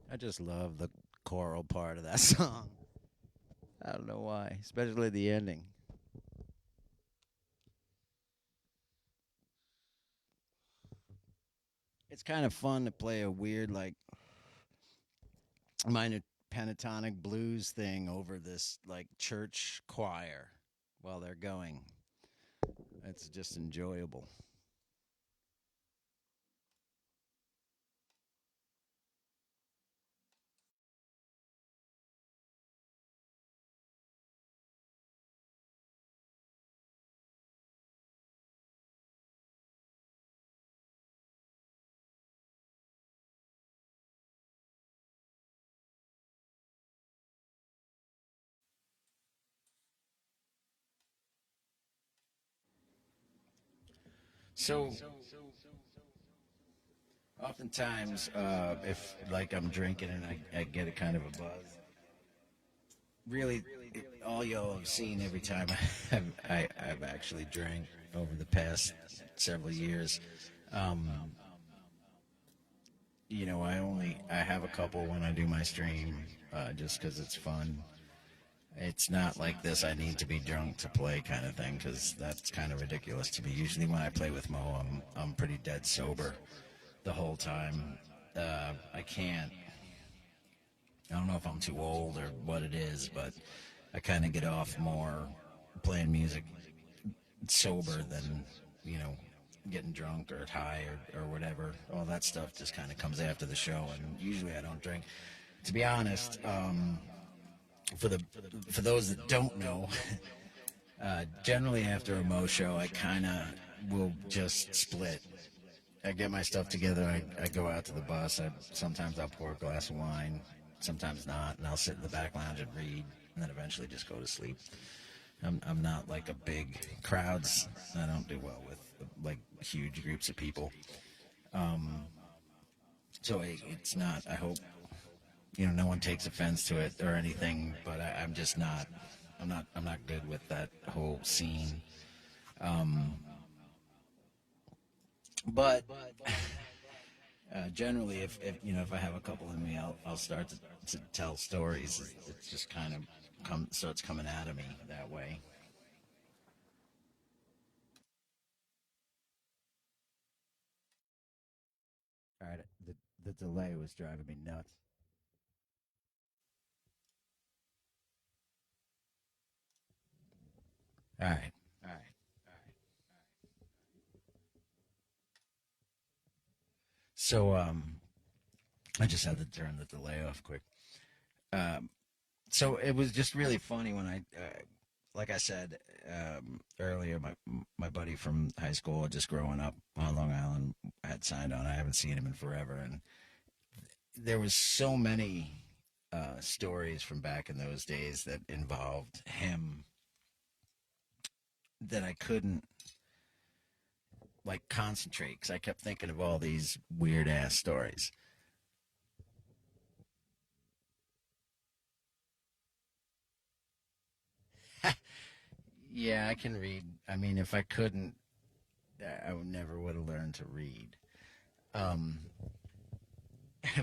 I just love the choral part of that song. I don't know why, especially the ending. It's kind of fun to play a weird, like, minor pentatonic blues thing over this, like, church choir while they're going. It's just enjoyable. So oftentimes, if like I'm drinking and I get a kind of a buzz, really, all y'all have seen every time I've actually drank over the past several years. Um, I have a couple when I do my stream, just because it's fun. It's not like this, I need to be drunk to play kind of thing, because that's kind of ridiculous to me. Usually when I play with Mo, I'm pretty dead sober the whole time. I can't. I don't know if I'm too old or what it is, but I kind of get off more playing music sober than, you know, getting drunk or high or whatever. All that stuff just kind of comes after the show, and usually I don't drink. To be honest, for the for those that don't know, generally after a Mo show, I kind of will just split. I get my stuff together. I go out to the bus. Sometimes I'll pour a glass of wine, sometimes not, and I'll sit in the back lounge and read, and then eventually just go to sleep. I'm not like a big crowds. I don't do well with like huge groups of people. So it's not. I hope no one takes offense to it or anything. But I'm just not. I'm not good with that whole scene. But generally, if I have a couple in me, I'll start to tell stories. It's just kind of starts coming out of me that way. All right, the delay was driving me nuts. All right, all right. So I just had to turn the delay off quick. So it was just really funny when like I said earlier, my buddy from high school, just growing up on Long Island, had signed on. I haven't seen him in forever, and there was so many stories from back in those days that involved him that I couldn't like concentrate because I kept thinking of all these weird ass stories. Yeah, I can read. I mean, if I couldn't, I would never would have learned to read. Um,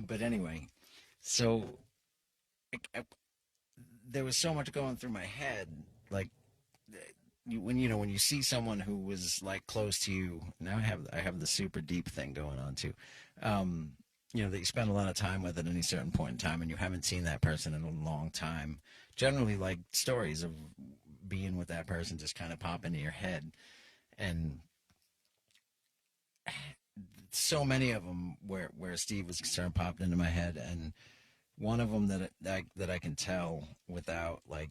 but anyway, so I, there was so much going through my head, like when you see someone who was like close to you. Now I have the super deep thing going on too. Um, that you spend a lot of time with at any certain point in time, and you haven't seen that person in a long time. Generally, like stories of being with that person just kind of pop into your head, and so many of them where Steve was concerned popped into my head, and one of them that I can tell without like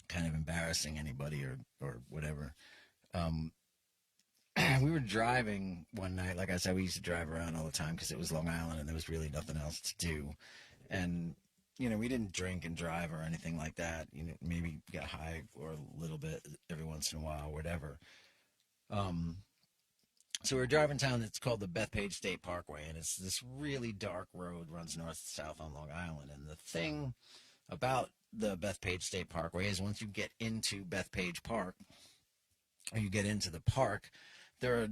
kind of embarrassing anybody or whatever. Um, we were driving one night. Like I said, we used to drive around all the time because it was Long Island and there was really nothing else to do. And we didn't drink and drive or anything like that. Maybe get high or a little bit every once in a while, whatever. Um, so we were driving down. It's called the Bethpage State Parkway, and it's this really dark road, runs north to south on Long Island. And the thing about the Bethpage State Parkway is once you get into Bethpage Park, or you get into the park, there are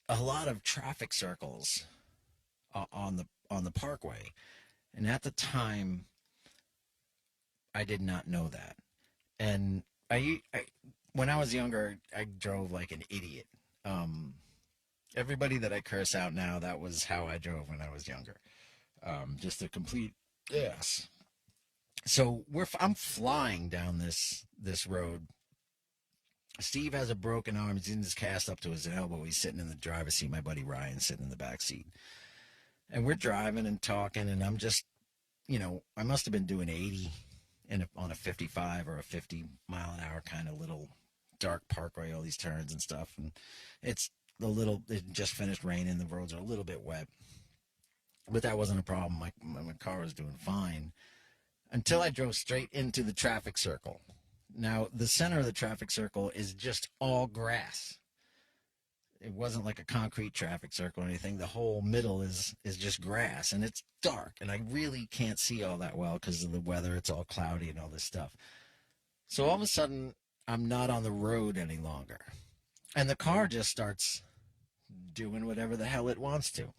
a lot of traffic circles on the parkway. And at the time, I did not know that. And I when I was younger, I drove like an idiot. Um, Everybody that I curse out now, that was how I drove when I was younger. Just a complete ass. So I'm flying down this road. Steve has a broken arm. He's in his cast up to his elbow. He's sitting in the driver's seat. My buddy Ryan sitting in the back seat, and we're driving and talking. And I'm just, I must have been doing 80 on a 55 or a 50-mile-an-hour kind of little dark parkway. All these turns and stuff, and it's It just finished raining. The roads are a little bit wet, but that wasn't a problem. My car was doing fine until I drove straight into the traffic circle. Now, the center of the traffic circle is just all grass. it wasn't like a concrete traffic circle or anything. The whole middle is just grass, and it's dark, and I really can't see all that well because of the weather. It's all cloudy and all this stuff. So all of a sudden, I'm not on the road any longer, and the car just starts doing whatever the hell it wants to.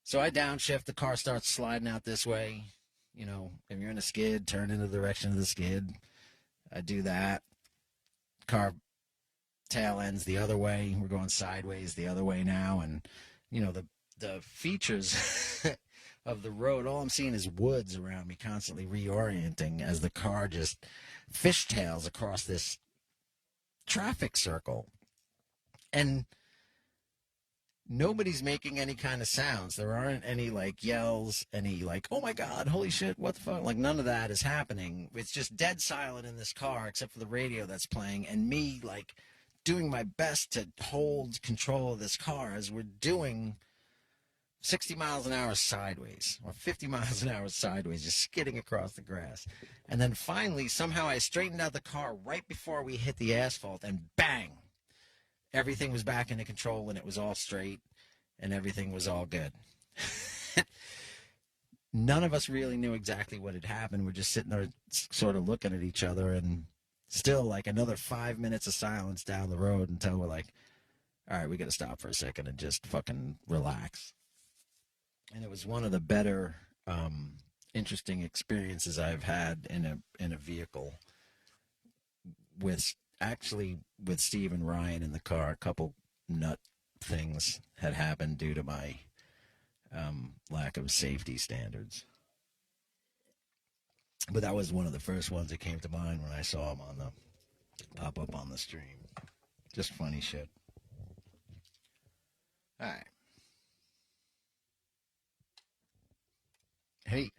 So I downshift, the car starts sliding out this way. You know, if you're in a skid, turn in the direction of the skid. I do that. Car tail ends the other way. We're going sideways the other way now. And, you know, the features of the road, all I'm seeing is woods around me, constantly reorienting as the car just fishtails across this traffic circle. And nobody's making any kind of sounds. There aren't any like yells, any like, oh my God, holy shit, what the fuck? Like none of that is happening. It's just dead silent in this car except for the radio that's playing and me like doing my best to hold control of this car as we're doing 60 miles an hour sideways or 50 miles an hour sideways, just skidding across the grass. And then finally, somehow I straightened out the car right before we hit the asphalt and bang! Everything was back into control and it was all straight and everything was all good. None of us really knew exactly what had happened. We're just sitting there sort of looking at each other and still like another 5 minutes of silence down the road until we're like, all right, we got to stop for a second and just fucking relax. And it was one of the better, interesting experiences I've had in a vehicle with Steve and Ryan in the car. A couple nut things had happened due to my lack of safety standards. But that was one of the first ones that came to mind when I saw him pop up on the stream. Just funny shit. All right. Hey.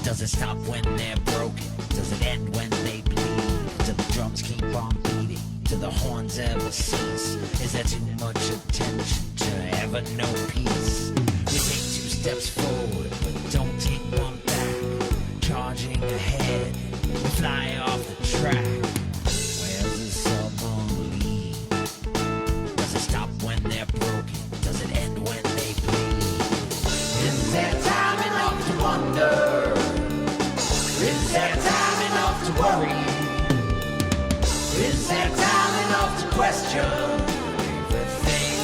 Does it stop when they're broken? Does it end when wonder, is there time enough to worry? Is there time enough to question everything?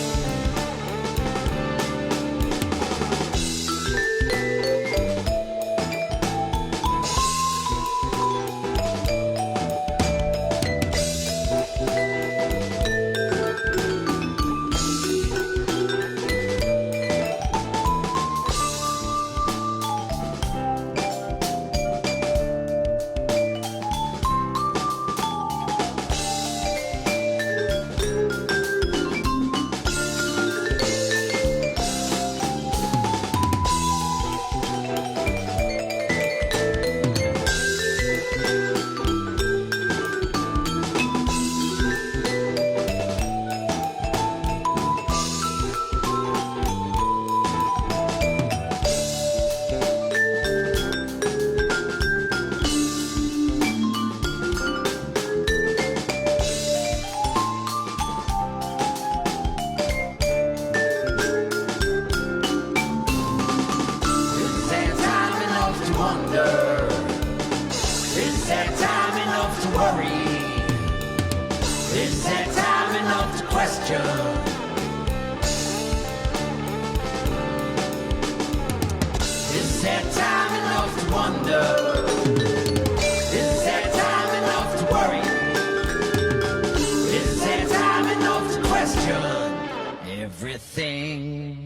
Is there time enough to worry? Is there time enough to question? Is there time enough to wonder? Is there time enough to worry? Is there time enough to question everything?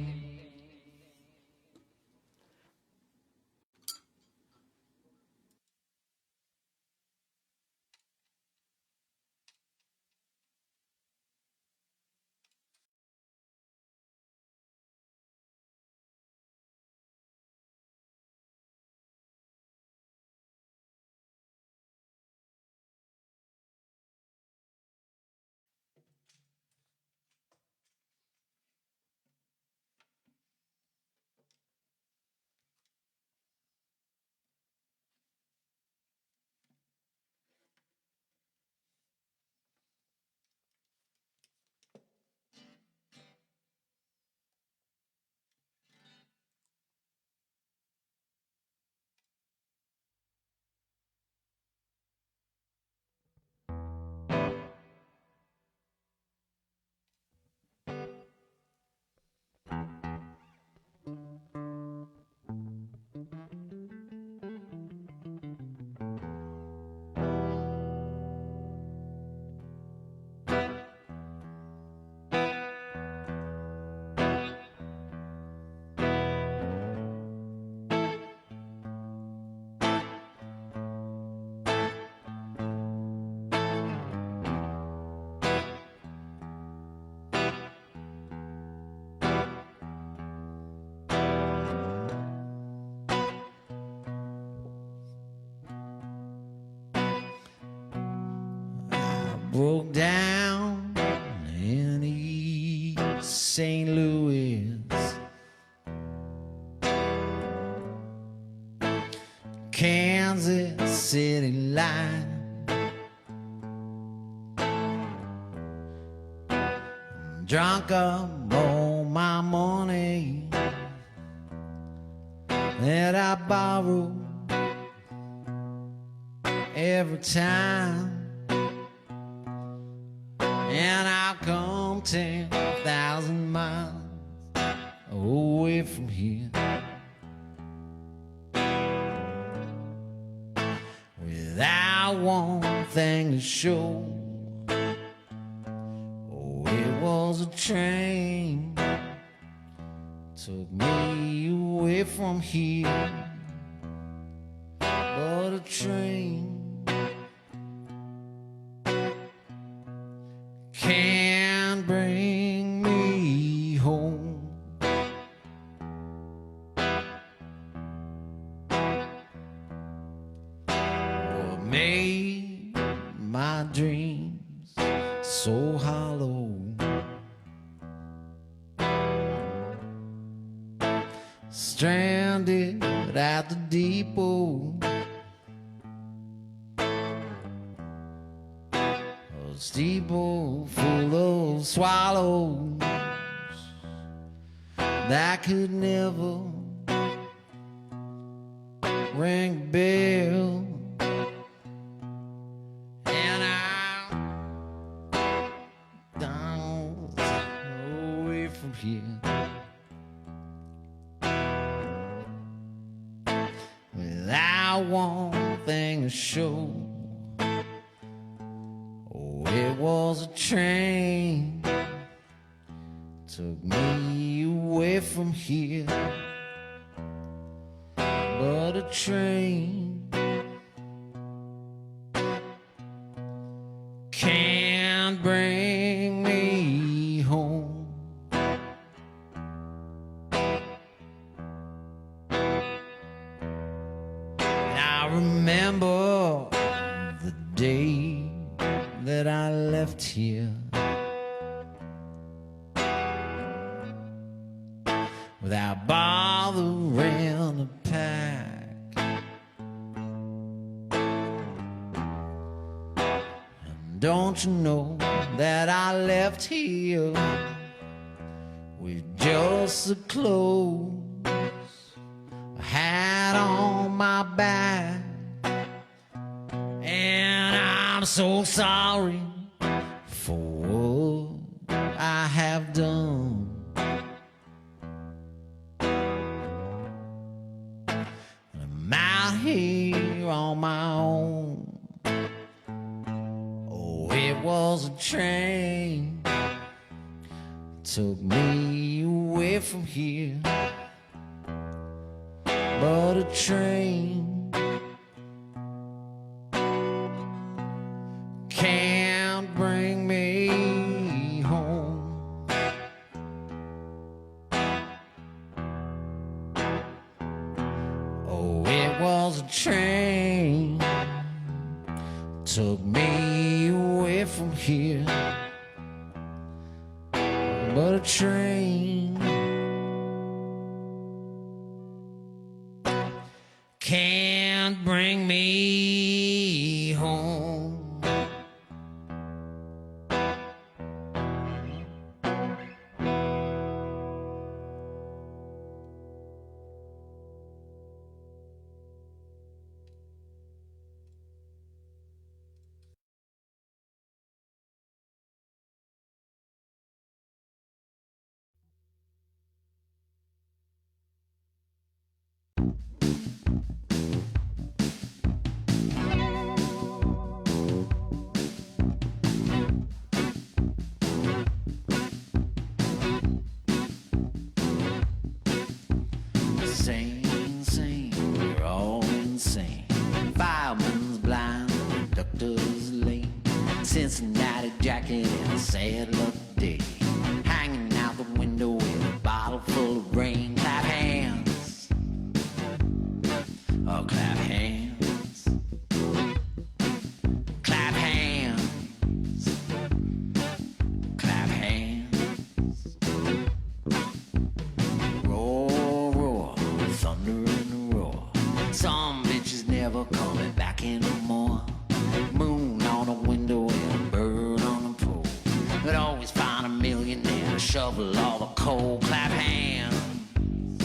Broke down in East St. Louis, Kansas City line. Drunk up all my money that I borrow every time. And I'll come 10,000 miles away from here without one thing to show. Oh, it was a train took me away from here, but a train can't bring me home. What made my dreams so hollow? Stranded at the depot, a steeple full of swallows that could never ring bell, and I'm down away from here. Without one thing to show, oh, it was a train took me away from here. But a train can't bring me home. And I remember the day that I left here, without bothering to pack. And don't you know that I left here with just the clothes I had on my back? And I'm so sorry for what I have done. I'm out here on my own. Oh, it was a train took me away from here. But a train can't bring me home. Oh, it was a train took me away from here. But a train can't bring me home. Insane, we're all insane. Fireman's blind, conductor's lame. Cincinnati jacket and a sad luck day. Hanging out the window with a bottle full of rain. Clap hands, oh clap hands. Clap hands, clap hands. Roar, thunder and a roar. Some bitches never coming back anymore. Moon on a window and a bird on a pole. But always find a millionaire to shovel all the coal. Clap hands,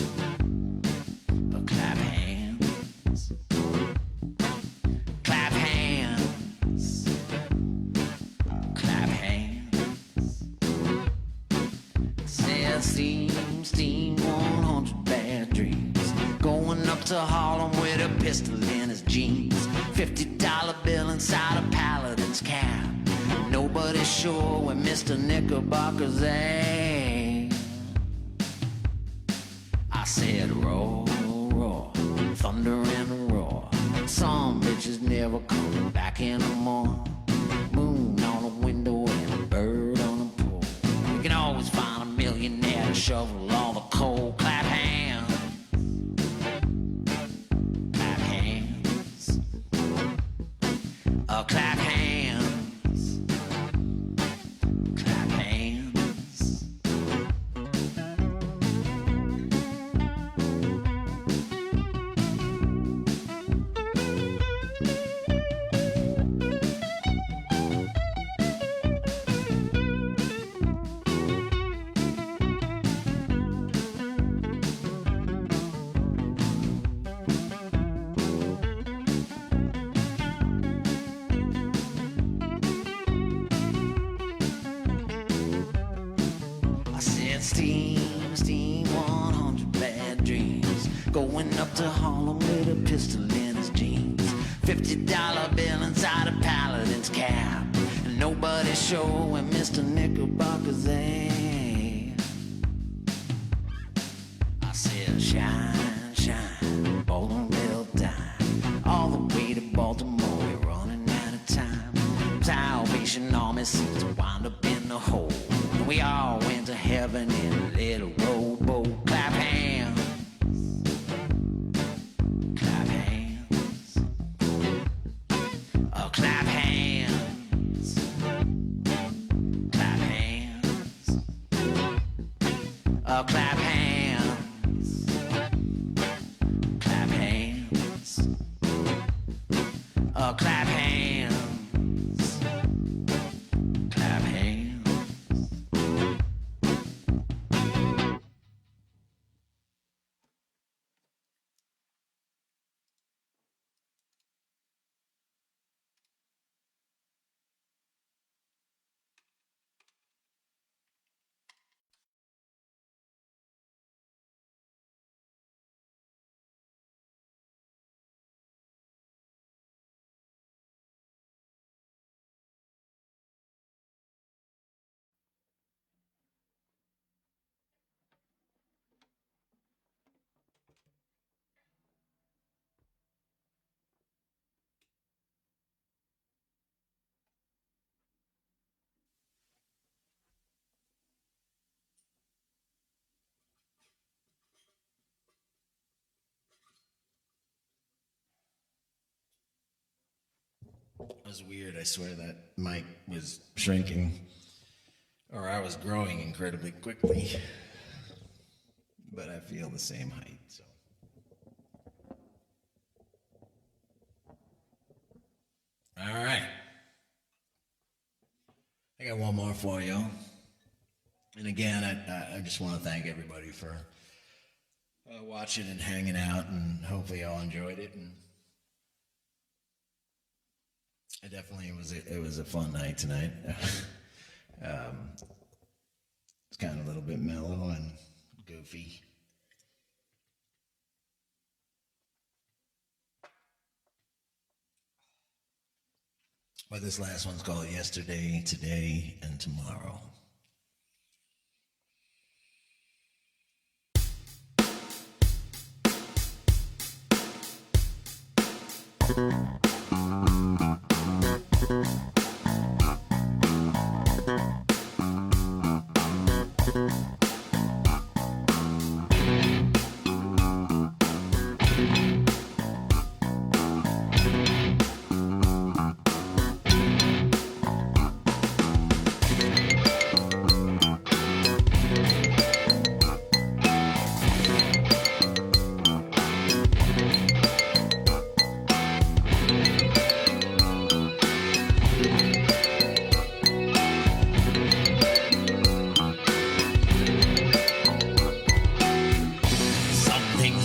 clap hands. Clap hands, clap hands. Says steam, 100 bad dreams. Going up to Harlem with a pistol in his jeans. $50 bill inside a paladin's cap. Nobody's sure where Mr. Knickerbocker's at. I said roar, roar, thunder and a roar. Some bitches never coming back anymore. Moon on a window and a bird on a pole. You can always find a millionaire to shovel all the coal. Clap hands, clap hands, clap hands, clap hands. Going up to Harlem with a pistol in his jeans. $50 bill inside a paladin's cap. And nobody's sure when Mr. Knickerbocker's there. I said, shine, shine, Baltimore dime. All the way to Baltimore, we're running out of time. Salvation Army seems to wind up in the hole. And we all went to heaven in a little rowboat. Clap hands. Clap hands. Oh, clap hands. Clap hands. Oh, clap hands. Clap hands. Oh, clap hands. Clap hands. It was weird. I swear that mic was shrinking, or I was growing incredibly quickly. But I feel the same height, so. All right. I got one more for you. And again, I just want to thank everybody for watching and hanging out, and hopefully y'all enjoyed it. And it definitely was a fun night tonight. It's kind of a little bit mellow and goofy. But this last one's called Yesterday, Today, and Tomorrow.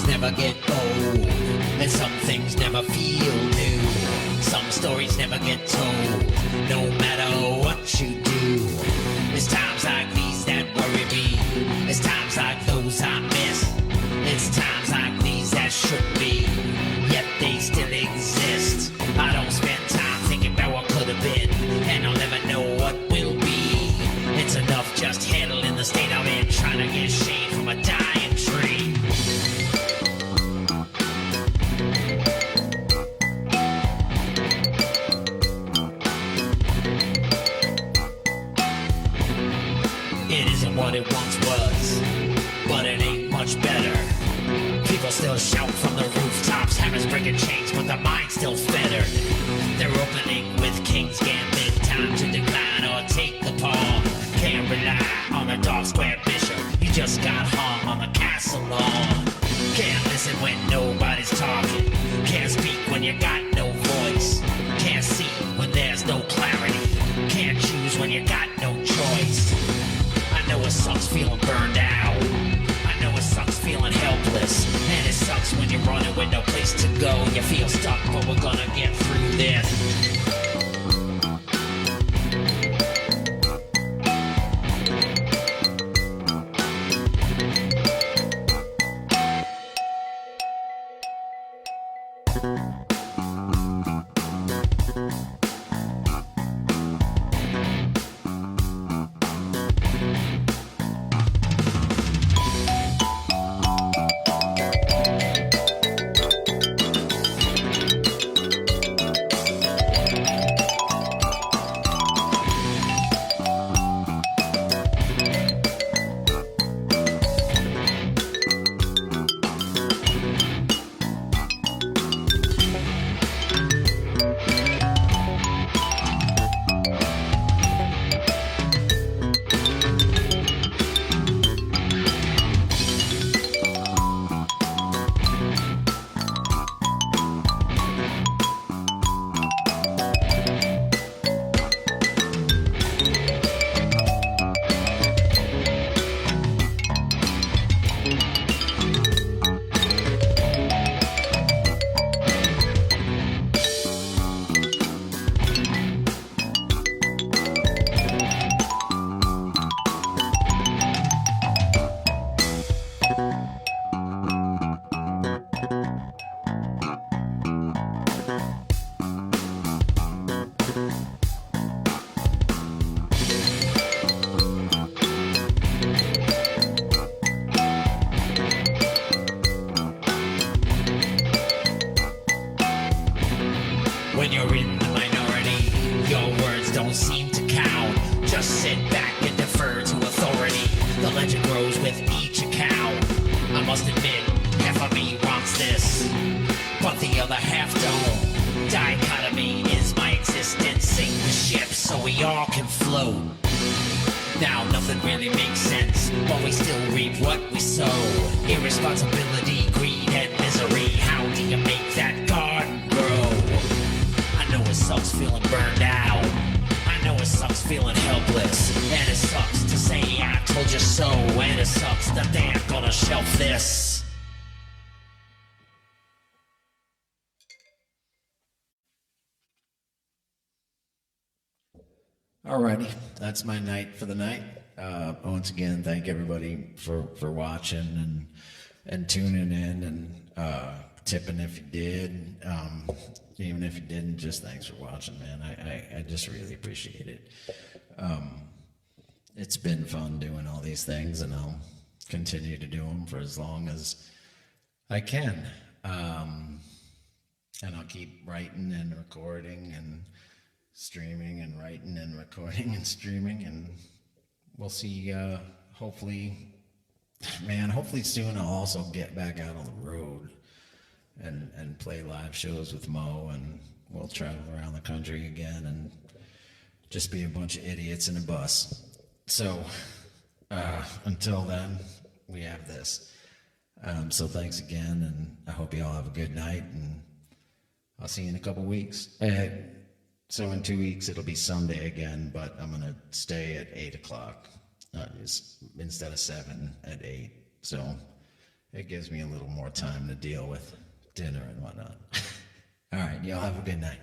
Never get old, and some things never feel new. Some stories never get told, no matter what you do. It's times like these that worry me. It's times like those I miss. It's times like these that should be, yet they still exist. I don't spend time thinking about what could have been, and I'll never know what will be. It's enough just handling the state I'm in, trying to get shade from a dying tree. What it once was, but it ain't much better. People still shout from the rooftops, hammers breaking chains, but the mind's still fettered. They're opening with King's Gambit, time to decline or take the paw. Can't rely on the dark square bishop, you just got hung on the castle lawn. Can't listen when nobody's talking, can't speak when you got no voice. Can't see when there's no clarity, can't choose when you got no choice. I know it sucks feeling burned out, I know it sucks feeling helpless, and it sucks when you're running with no place to go. You feel stuck, but we're gonna get through this. When you're in the minority, your words don't seem to count. Just sit back and defer to authority. The legend grows with each account. I must admit, half of me wants this, but the other half don't. Dichotomy is my existence. Sink the ship so we all can float. Now nothing really makes sense, but we still reap what we sow. Irresponsibility, greed, and misery. How do you make that garden grow? I know it sucks feeling burned out. I know it sucks feeling helpless. And it sucks to say I told you so. And it sucks that they ain't gonna shelf this. Alrighty, that's my night for the night. Once again, thank everybody for watching and tuning in and tipping if you did. Even if you didn't, just thanks for watching, man. I just really appreciate it. It's been fun doing all these things, and I'll continue to do them for as long as I can. And I'll keep writing and recording and streaming and writing and recording and streaming, and we'll see. Hopefully soon I'll also get back out on the road and play live shows with Mo, and we'll travel around the country again and just be a bunch of idiots in a bus. So until then, we have this. So thanks again, and I hope you all have a good night, and I'll see you in a couple weeks. So in 2 weeks, it'll be Sunday again, but I'm going to stay at 8 o'clock instead of 7 at 8. So it gives me a little more time to deal with dinner and whatnot. All right, y'all have a good night.